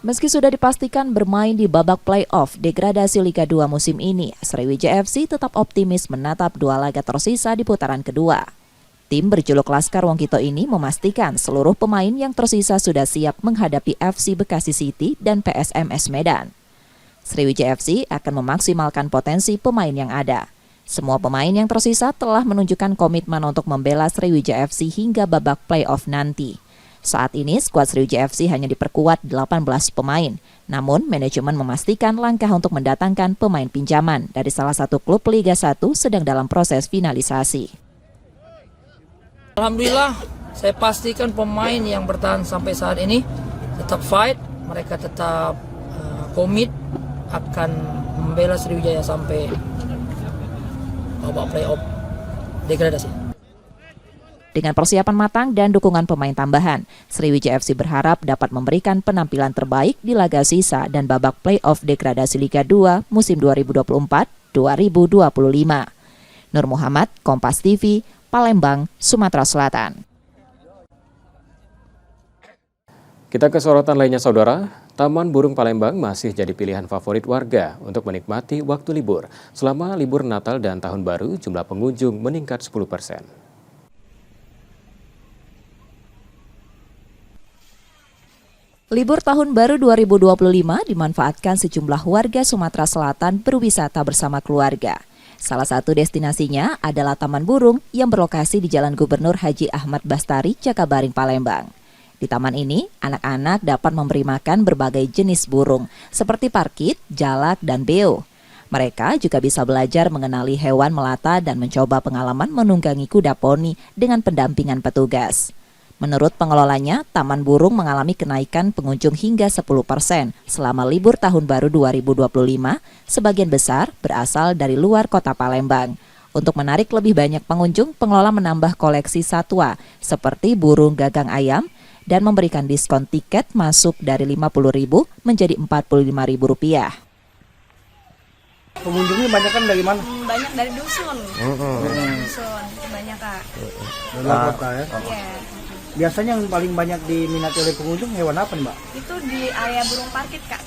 Meski sudah dipastikan bermain di babak play-off degradasi Liga 2 musim ini, Sriwijaya FC tetap optimis menatap 2 laga tersisa di putaran kedua. Tim berjuluk Laskar Wongkito ini memastikan seluruh pemain yang tersisa sudah siap menghadapi FC Bekasi City dan PSMS Medan. Sriwijaya FC akan memaksimalkan potensi pemain yang ada. Semua pemain yang tersisa telah menunjukkan komitmen untuk membela Sriwijaya FC hingga babak play-off nanti. Saat ini skuad Sriwijaya FC hanya diperkuat 18 pemain. Namun manajemen memastikan langkah untuk mendatangkan pemain pinjaman dari salah satu klub Liga 1 sedang dalam proses finalisasi.
Alhamdulillah, saya pastikan pemain yang bertahan sampai saat ini tetap fight, mereka tetap komit akan membela Sriwijaya sampai babak playoff degradasi.
Dengan persiapan matang dan dukungan pemain tambahan, Sriwijaya FC berharap dapat memberikan penampilan terbaik di laga sisa dan babak playoff degradasi Liga 2 musim 2024-2025. Nur Muhammad, Kompas TV, Palembang, Sumatera Selatan.
Kita ke sorotan lainnya, saudara. Taman Burung Palembang masih jadi pilihan favorit warga untuk menikmati waktu libur. Selama libur Natal dan Tahun Baru, jumlah pengunjung meningkat 10%.
Libur Tahun Baru 2025 dimanfaatkan sejumlah warga Sumatera Selatan berwisata bersama keluarga. Salah satu destinasinya adalah Taman Burung yang berlokasi di Jalan Gubernur Haji Ahmad Bastari, Cakabaring, Palembang. Di taman ini, anak-anak dapat memberi makan berbagai jenis burung, seperti parkit, jalak, dan beo. Mereka juga bisa belajar mengenali hewan melata dan mencoba pengalaman menunggangi kuda poni dengan pendampingan petugas. Menurut pengelolanya, Taman Burung mengalami kenaikan pengunjung hingga 10% selama libur Tahun Baru 2025, sebagian besar berasal dari luar kota Palembang. Untuk menarik lebih banyak pengunjung, pengelola menambah koleksi satwa seperti burung gagang ayam dan memberikan diskon tiket masuk dari Rp50.000 menjadi Rp45.000.
Pengunjungnya banyak kan dari mana?
Banyak dari dusun. Dusun, banyak Kak.
Dari luar kota ya?
Iya.
Biasanya yang paling banyak diminati oleh pengunjung hewan apa nih Mbak?
Itu di area burung parkit Kak.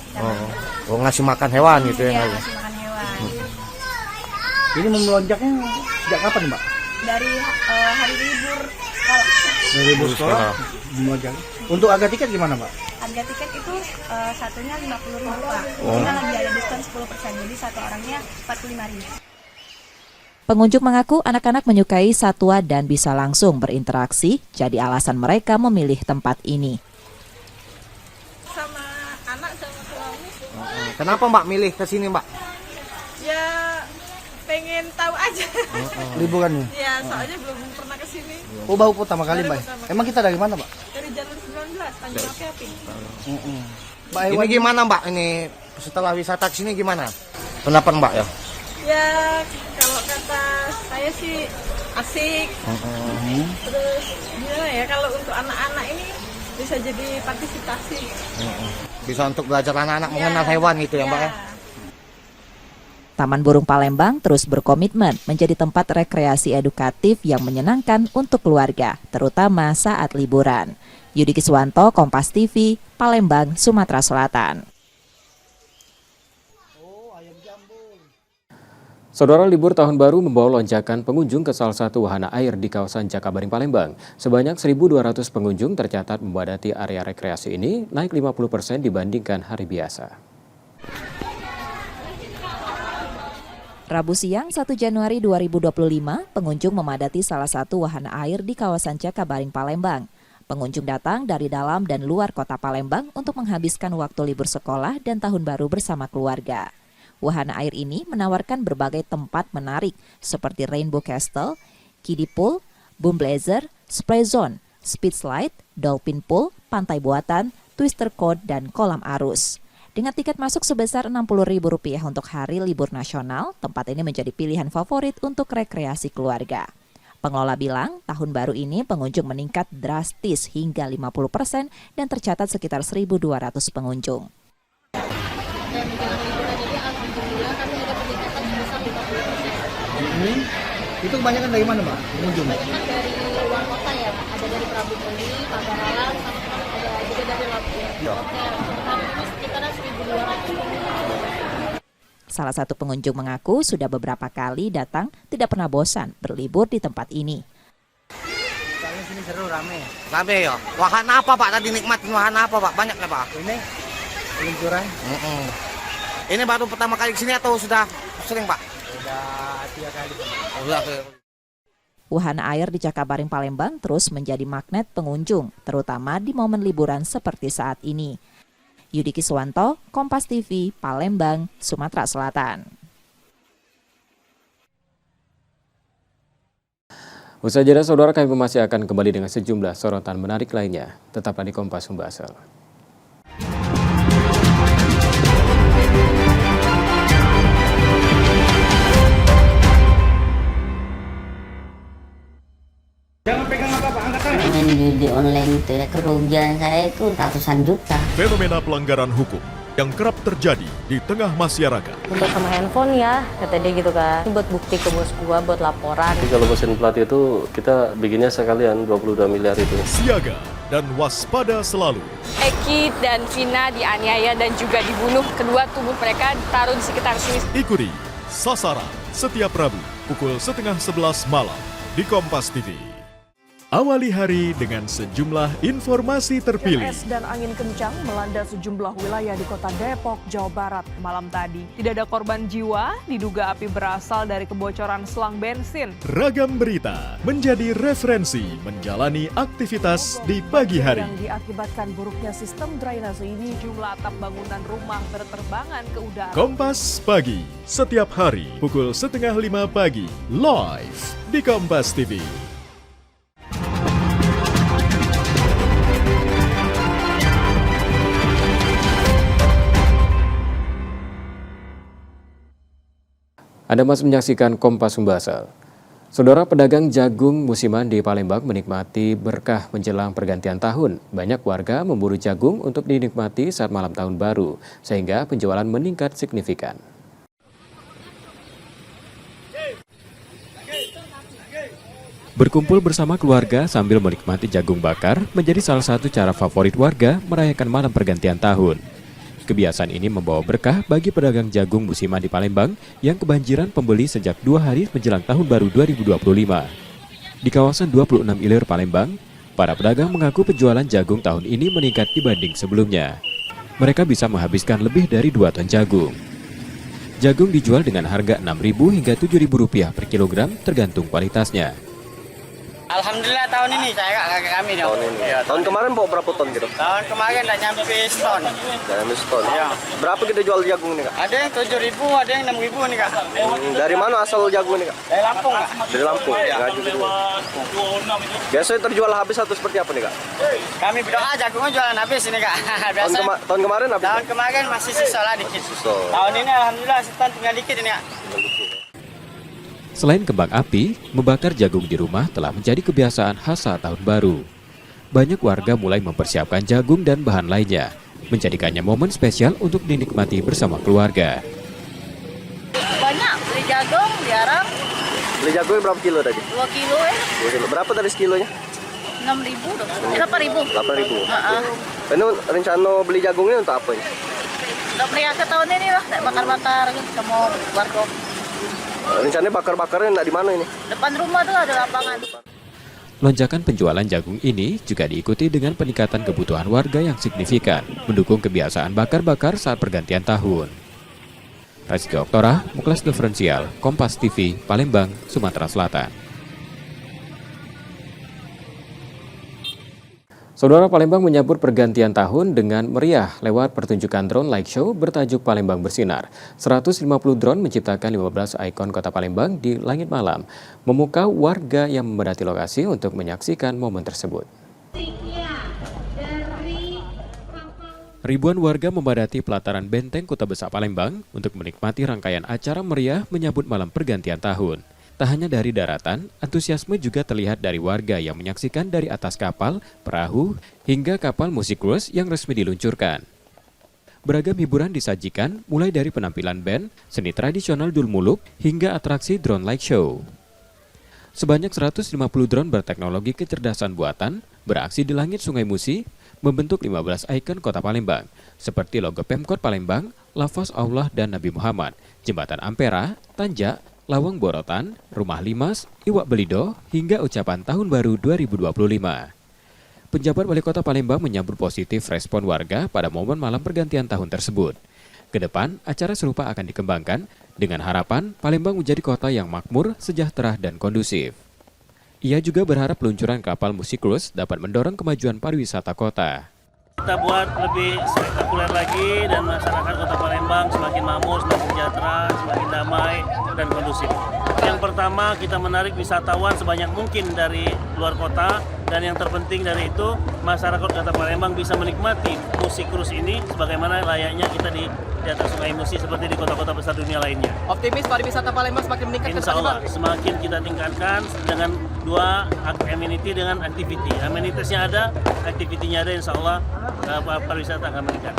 Oh, ngasih makan hewan gitu ya?
Iya, ngasih makan hewan.
Ini melonjaknya sejak kapan Mbak?
Dari hari libur sekolah.
Dari libur sekolah melonjak. Untuk harga tiket gimana Mbak?
Harga tiket itu satunya Rp50.000 Pak. Kita lagi ada diskon 10%, jadi satu orangnya Rp45.000.
Pengunjung mengaku anak-anak menyukai satwa dan bisa langsung berinteraksi, jadi alasan mereka memilih tempat ini.
Sama anak sama suami.
Kenapa Mbak milih ke sini Mbak?
Ya pengen tahu aja.
Liburannya?
Ya, soalnya belum pernah ke sini.
Oh, baru pertama kali Mbak? Emang kita dari mana Mbak?
Dari Jalur 19, Tanjung Api.
Mbak,
Ini gimana Mbak? Ini setelah wisata ke sini gimana? Pendapat Mbak ya?
Ya, kalau kata saya sih asik. Terus gimana ya, kalau untuk anak-anak ini bisa jadi partisipasi.
Bisa untuk belajar anak-anak mengenal hewan gitu ya Mbak ya?
Taman Burung Palembang terus berkomitmen menjadi tempat rekreasi edukatif yang menyenangkan untuk keluarga, terutama saat liburan. Yudi Kiswanto, Kompas TV, Palembang, Sumatera Selatan.
Saudara, libur tahun baru membawa lonjakan pengunjung ke salah satu wahana air di kawasan Cakabaring, Palembang. Sebanyak 1.200 pengunjung tercatat membadati area rekreasi ini, naik 50% dibandingkan hari biasa.
Rabu siang 1 Januari 2025, pengunjung memadati salah satu wahana air di kawasan Cakabaring, Palembang. Pengunjung datang dari dalam dan luar kota Palembang untuk menghabiskan waktu libur sekolah dan tahun baru bersama keluarga. Wahana air ini menawarkan berbagai tempat menarik seperti Rainbow Castle, Kiddie Pool, Boom Blazer, Spray Zone, Speed Slide, Dolphin Pool, Pantai Buatan, Twister Code, dan kolam arus. Dengan tiket masuk sebesar Rp60.000 untuk hari libur nasional, tempat ini menjadi pilihan favorit untuk rekreasi keluarga. Pengelola bilang, tahun baru ini pengunjung meningkat drastis hingga 50% dan tercatat sekitar 1.200 pengunjung.
Itu kebanyakan dari mana Mbak? Pengunjung?
Kebanyakan dari luar kota ya, ada dari Prabu Poli, Pagaralan, ada juga dari Lampung. Hari ini sekitar 1.200.
Salah satu pengunjung mengaku sudah beberapa kali datang, tidak pernah bosan berlibur di tempat ini.
Soalnya sini seru, rame.
Rame ya? Wahana apa Pak? Tadi nikmatin wahana apa Pak? Banyak ya Pak?
Ini peluncuran.
Ini baru pertama kali kesini atau sudah sering Pak?
Sudah 3 kali.
Wahana air di Cakabaring, Palembang terus menjadi magnet pengunjung, terutama di momen liburan seperti saat ini. Yudi Kiswanto, Kompas TV, Palembang, Sumatera Selatan.
Usai jeda, saudara, kami masih akan kembali dengan sejumlah sorotan menarik lainnya. Tetaplah di Kompas Pembasel.
Jangan pegang apa-apa, angkat tangan.
Main judi online itu ya, kerugian saya itu ratusan juta.
Fenomena pelanggaran hukum yang kerap terjadi di tengah masyarakat.
Untuk sama handphone ya, kata dia gitu kan. Buat bukti ke bos gua, buat laporan.
Jadi kalau mesin plat itu kita bikinnya sekalian 22 miliar itu.
Siaga dan waspada selalu.
Eki dan Vina dianiaya dan juga dibunuh. Kedua tubuh mereka ditaruh di sekitar sini.
Ikuti Sasaran setiap Rabu pukul 10:30 malam di Kompas TV. Awali hari dengan sejumlah informasi terpilih.
Es dan angin kencang melanda sejumlah wilayah di kota Depok, Jawa Barat malam tadi. Tidak ada korban jiwa, diduga api berasal dari kebocoran selang bensin.
Ragam berita menjadi referensi menjalani aktivitas di pagi hari.
Yang diakibatkan buruknya sistem drainase ini, jumlah atap bangunan rumah berterbangan ke udara.
Kompas Pagi, setiap hari pukul 4:30 pagi, live di Kompas TV.
Anda masih menyaksikan Kompas Membasel. Saudara, pedagang jagung musiman di Palembang menikmati berkah menjelang pergantian tahun. Banyak warga memburu jagung untuk dinikmati saat malam tahun baru, sehingga penjualan meningkat signifikan. Berkumpul bersama keluarga sambil menikmati jagung bakar menjadi salah satu cara favorit warga merayakan malam pergantian tahun. Kebiasaan ini membawa berkah bagi pedagang jagung musiman di Palembang yang kebanjiran pembeli sejak 2 hari menjelang tahun baru 2025. Di kawasan 26 Ilir Palembang, para pedagang mengaku penjualan jagung tahun ini meningkat dibanding sebelumnya. Mereka bisa menghabiskan lebih dari 2 ton jagung. Jagung dijual dengan harga Rp6.000 hingga Rp7.000 per kilogram tergantung kualitasnya.
Alhamdulillah tahun ini saya kami dong.
Tahun ini. Ya, tahun kemarin bawa berapa ton gitu?
Tahun kemarin tidak nyampe seton.
Tidak nyampe seton. Ya. Berapa kita jual jagung nih, Kak?
Ada yang 7.000, ada yang 6.000 nih, Kak.
Dari mana asal jagung nih, Kak?
Dari Lampung, Kak.
Dari Lampung. Ya. Biasanya terjual habis atau seperti apa nih, Kak?
Kami berdoa jagungnya jualan habis ini, Kak.
Tahun kemarin habis?
Tahun kemarin masih sisa lah dikit. Tahun ini alhamdulillah seton tinggal dikit ini, Kak.
Selain kembang api, membakar jagung di rumah telah menjadi kebiasaan khas saat tahun baru. Banyak warga mulai mempersiapkan jagung dan bahan lainnya, menjadikannya momen spesial untuk dinikmati bersama keluarga.
Banyak beli jagung, diarang.
Beli jagung berapa kilo tadi?
2 kilo ya.
2 kilo. Berapa tadi sekilonya?
6.000 dong. 8.000.
8.000. Ini rencana beli jagungnya untuk apa ini?
Untuk meriakan tahun ini lah, bakar-bakar sama warga.
Rencananya bakar-bakarnya enggak di mana ini?
Depan rumah tuh ada lapangan.
Lonjakan penjualan jagung ini juga diikuti dengan peningkatan kebutuhan warga yang signifikan, mendukung kebiasaan bakar-bakar saat pergantian tahun. Rizky Oktora, Muklas Diferensial, Kompas TV, Palembang, Sumatera Selatan. Saudara, Palembang menyambut pergantian tahun dengan meriah lewat pertunjukan drone light show bertajuk Palembang Bersinar. 150 drone menciptakan 15 ikon kota Palembang di langit malam, memukau warga yang memadati lokasi untuk menyaksikan momen tersebut. Ribuan warga memadati pelataran benteng Kota Besar Palembang untuk menikmati rangkaian acara meriah menyambut malam pergantian tahun. Tak hanya dari daratan, antusiasme juga terlihat dari warga yang menyaksikan dari atas kapal, perahu, hingga kapal musik cruise yang resmi diluncurkan. Beragam hiburan disajikan, mulai dari penampilan band, seni tradisional Dulmuluk, hingga atraksi drone light show. Sebanyak 150 drone berteknologi kecerdasan buatan beraksi di langit Sungai Musi, membentuk 15 ikon kota Palembang, seperti logo Pemkot Palembang, lafaz Allah dan Nabi Muhammad, Jembatan Ampera, Tanjak, Lawang Borotan, Rumah Limas, Iwak Belido, hingga ucapan Tahun Baru 2025. Penjabat Wali Kota Palembang menyambut positif respon warga pada momen malam pergantian tahun tersebut. Kedepan, acara serupa akan dikembangkan dengan harapan Palembang menjadi kota yang makmur, sejahtera, dan kondusif. Ia juga berharap peluncuran kapal musik cruise dapat mendorong kemajuan pariwisata kota.
Kita buat lebih spektakuler lagi dan masyarakat Kota Palembang semakin makmur, semakin sejahtera, semakin damai dan kondusif. Yang pertama, kita menarik wisatawan sebanyak mungkin dari luar kota, dan yang terpenting dari itu masyarakat Kota Palembang bisa menikmati musik cruise ini sebagaimana layaknya kita di atas Sungai Musi seperti di kota-kota besar dunia lainnya.
Optimis pariwisata Palembang semakin meningkat.
Insya Allah semakin kita tingkatkan dengan 2 amenity dengan activity. Amenitasnya ada, aktivitinya ada, insya Allah pariwisata akan meningkat.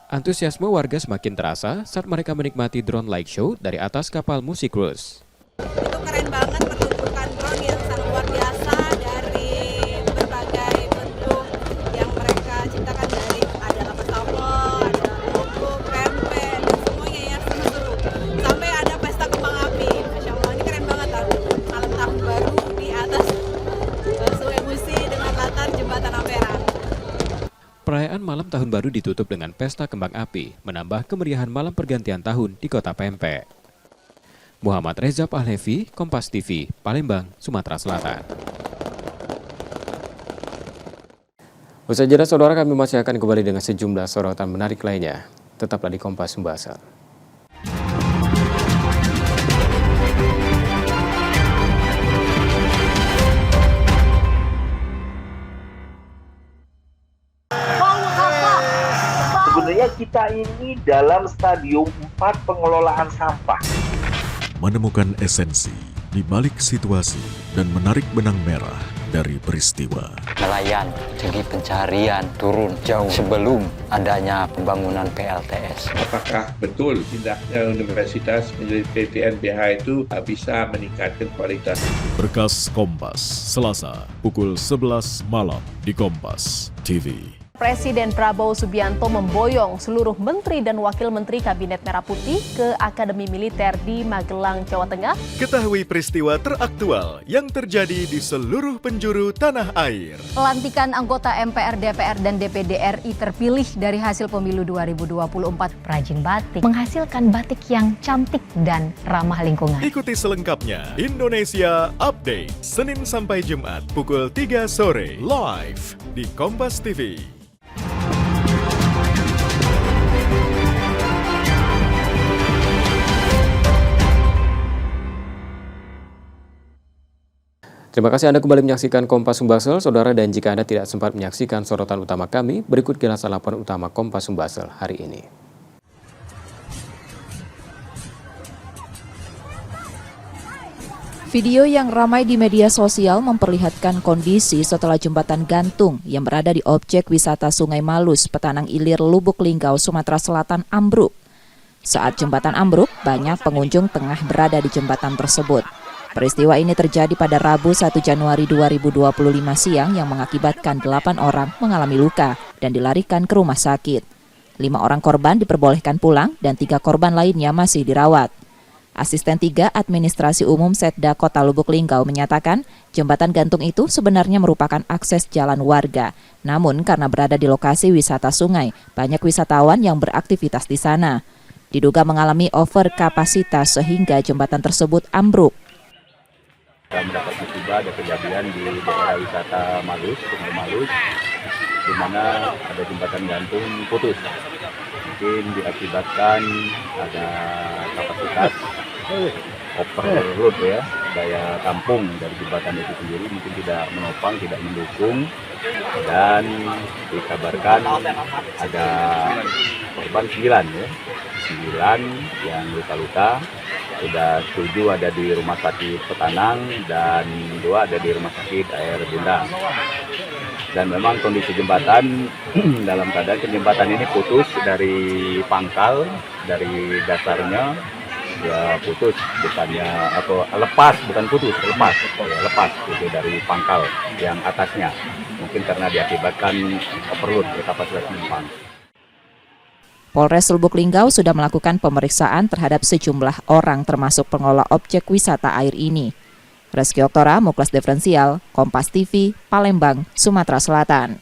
Antusiasme warga semakin terasa saat mereka menikmati drone light show dari atas kapal musik cruise.
Itu keren banget pertunjukan drone yang sangat luar biasa dari berbagai bentuk yang mereka ciptakan, dari ada lapas kapal, ada logo, krempet, semuanya ya seru-seru. Sampai ada pesta kembang api. Masya Allah, ini keren banget lah. Malam tahun baru di atas Sungai Musi.
Tahun Baru ditutup dengan pesta kembang api, menambah kemeriahan malam pergantian tahun di Kota Pempek. Muhammad Reza Pahlevi, Kompas TV, Palembang, Sumatera Selatan. Usai jeda, saudara, kami masih akan kembali dengan sejumlah sorotan menarik lainnya. Tetaplah di Kompas Sumbasel.
Sebenarnya kita ini dalam stadium 4 pengelolaan sampah.
Menemukan esensi di balik situasi dan menarik benang merah dari peristiwa.
Nelayan segi pencarian turun jauh sebelum adanya pembangunan PLTS.
Apakah betul tindaknya universitas menjadi PTNBH itu bisa meningkatkan kualitas?
Berkas Kompas, Selasa, pukul 11 malam di Kompas TV.
Presiden Prabowo Subianto memboyong seluruh menteri dan wakil menteri Kabinet Merah Putih ke Akademi Militer di Magelang, Jawa Tengah.
Ketahui peristiwa teraktual yang terjadi di seluruh penjuru tanah air.
Pelantikan anggota MPR, DPR, dan DPD RI terpilih dari hasil pemilu 2024. Perajin batik menghasilkan batik yang cantik dan ramah lingkungan.
Ikuti selengkapnya Indonesia Update, Senin sampai Jumat pukul 3 sore, live di Kompas TV.
Terima kasih Anda kembali menyaksikan Kompas Sumbasel, saudara, dan jika Anda tidak sempat menyaksikan sorotan utama kami, berikut kilasan laporan utama Kompas Sumbasel hari ini.
Video yang ramai di media sosial memperlihatkan kondisi setelah jembatan gantung yang berada di objek wisata Sungai Malus, Petanang Ilir, Lubuk Linggau, Sumatera Selatan ambruk. Saat jembatan ambruk, banyak pengunjung tengah berada di jembatan tersebut. Peristiwa ini terjadi pada Rabu 1 Januari 2025 siang yang mengakibatkan 8 orang mengalami luka dan dilarikan ke rumah sakit. 5 orang korban diperbolehkan pulang dan 3 korban lainnya masih dirawat. Asisten 3 Administrasi Umum Setda Kota Lubuk Linggau menyatakan jembatan gantung itu sebenarnya merupakan akses jalan warga. Namun karena berada di lokasi wisata sungai, banyak wisatawan yang beraktivitas di sana. Diduga mengalami overkapasitas sehingga jembatan tersebut ambruk.
Kita mendapat musibah ada kejadian di daerah wisata Malus, Sungai Malus, di mana ada jembatan gantung putus. Mungkin diakibatkan ada kapasitas overload ya, daya tampung dari jembatan itu sendiri mungkin tidak menopang, tidak mendukung, dan dikabarkan ada korban 9 ya, 9 yang luka-luka. Sudah 7 ada di Rumah Sakit Petanang dan 2 ada di Rumah Sakit Air Bunda. Dan memang kondisi jembatan dalam keadaan jembatan ini putus dari pangkal, dari dasarnya ya putus, bukannya atau lepas, bukan putus, lepas itu dari pangkal yang atasnya. Mungkin karena diakibatkan overload kapasitas penumpang.
Polres Lubuk Linggau sudah melakukan pemeriksaan terhadap sejumlah orang termasuk pengelola objek wisata air ini. Reski Oktora, Muklas Diferensial, Kompas TV, Palembang, Sumatera Selatan.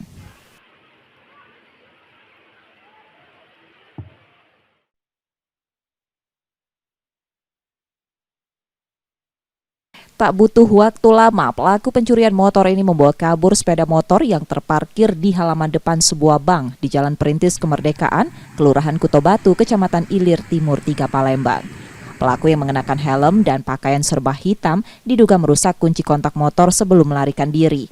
Tak butuh waktu lama, pelaku pencurian motor ini membawa kabur sepeda motor yang terparkir di halaman depan sebuah bank di Jalan Perintis Kemerdekaan, Kelurahan Kutobatu, Kecamatan Ilir Timur 3, Palembang. Pelaku yang mengenakan helm dan pakaian serba hitam diduga merusak kunci kontak motor sebelum melarikan diri.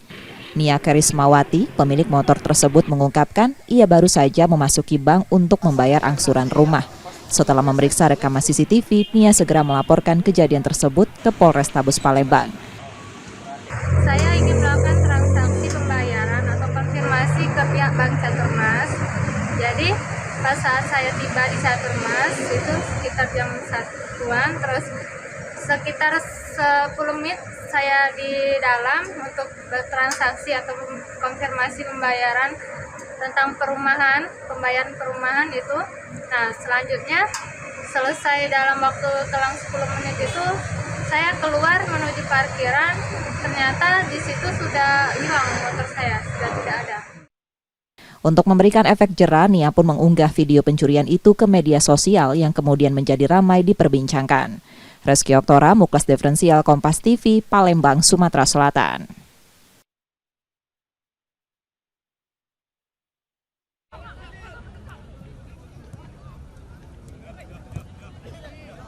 Nia Karismawati, pemilik motor tersebut, mengungkapkan ia baru saja memasuki bank untuk membayar angsuran rumah. Setelah memeriksa rekaman CCTV, Nia segera melaporkan kejadian tersebut ke Polrestabes Palembang.
Saya ingin melakukan transaksi pembayaran atau konfirmasi ke pihak Bank Caturmas. Jadi pas saat saya tiba di Caturmas itu sekitar jam 1-an, terus sekitar 10 menit saya di dalam untuk bertransaksi atau konfirmasi pembayaran tentang perumahan, pembayaran perumahan itu. Nah, selanjutnya selesai dalam waktu selang 10 menit itu saya keluar menuju parkiran, ternyata di situ sudah hilang motor saya, sudah tidak ada.
Untuk memberikan efek jera, Nia pun mengunggah video pencurian itu ke media sosial yang kemudian menjadi ramai diperbincangkan. Reski Oktora, Muklas Diferensial, Kompas TV, Palembang, Sumatera Selatan.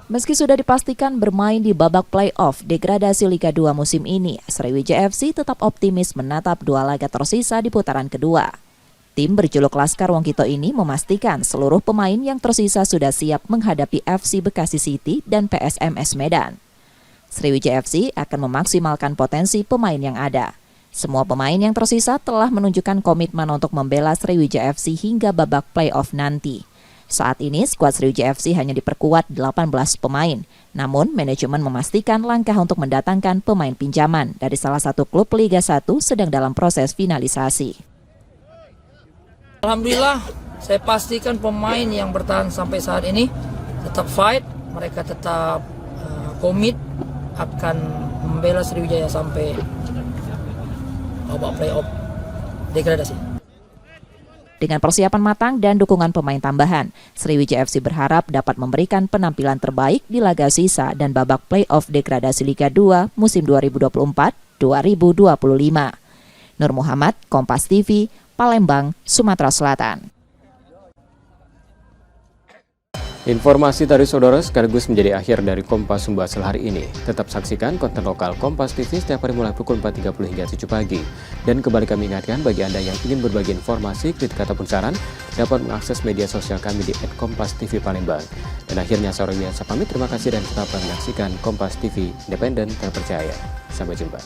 Meski sudah dipastikan bermain di babak play-off degradasi Liga 2 musim ini, Sriwijaya FC tetap optimis menatap 2 laga tersisa di putaran kedua. Tim berjuluk Laskar Wongkito ini memastikan seluruh pemain yang tersisa sudah siap menghadapi FC Bekasi City dan PSMS Medan. Sriwijaya FC akan memaksimalkan potensi pemain yang ada. Semua pemain yang tersisa telah menunjukkan komitmen untuk membela Sriwijaya FC hingga babak play-off nanti. Saat ini, skuad Sriwijaya FC hanya diperkuat 18 pemain. Namun, manajemen memastikan langkah untuk mendatangkan pemain pinjaman dari salah satu klub Liga 1 sedang dalam proses finalisasi.
Alhamdulillah, saya pastikan pemain yang bertahan sampai saat ini tetap fight, mereka tetap komit akan membela Sriwijaya sampai babak play-off degradasi.
Dengan persiapan matang dan dukungan pemain tambahan, Sriwijaya FC berharap dapat memberikan penampilan terbaik di laga sisa dan babak play-off degradasi Liga 2 musim 2024-2025. Nur Muhammad, Kompas TV, Palembang, Sumatera Selatan.
Informasi tadi saudara sekaligus menjadi akhir dari Kompas Sumbaksel hari ini. Tetap saksikan konten lokal Kompas TV setiap hari mulai pukul 4.30 hingga 7 pagi. Dan kembali kami ingatkan bagi Anda yang ingin berbagi informasi, kritik ataupun saran, dapat mengakses media sosial kami di @kompas.tv Palembang. Dan akhirnya saya Romi Biasa pamit, terima kasih dan tetap menyaksikan Kompas TV, independen terpercaya. Sampai jumpa.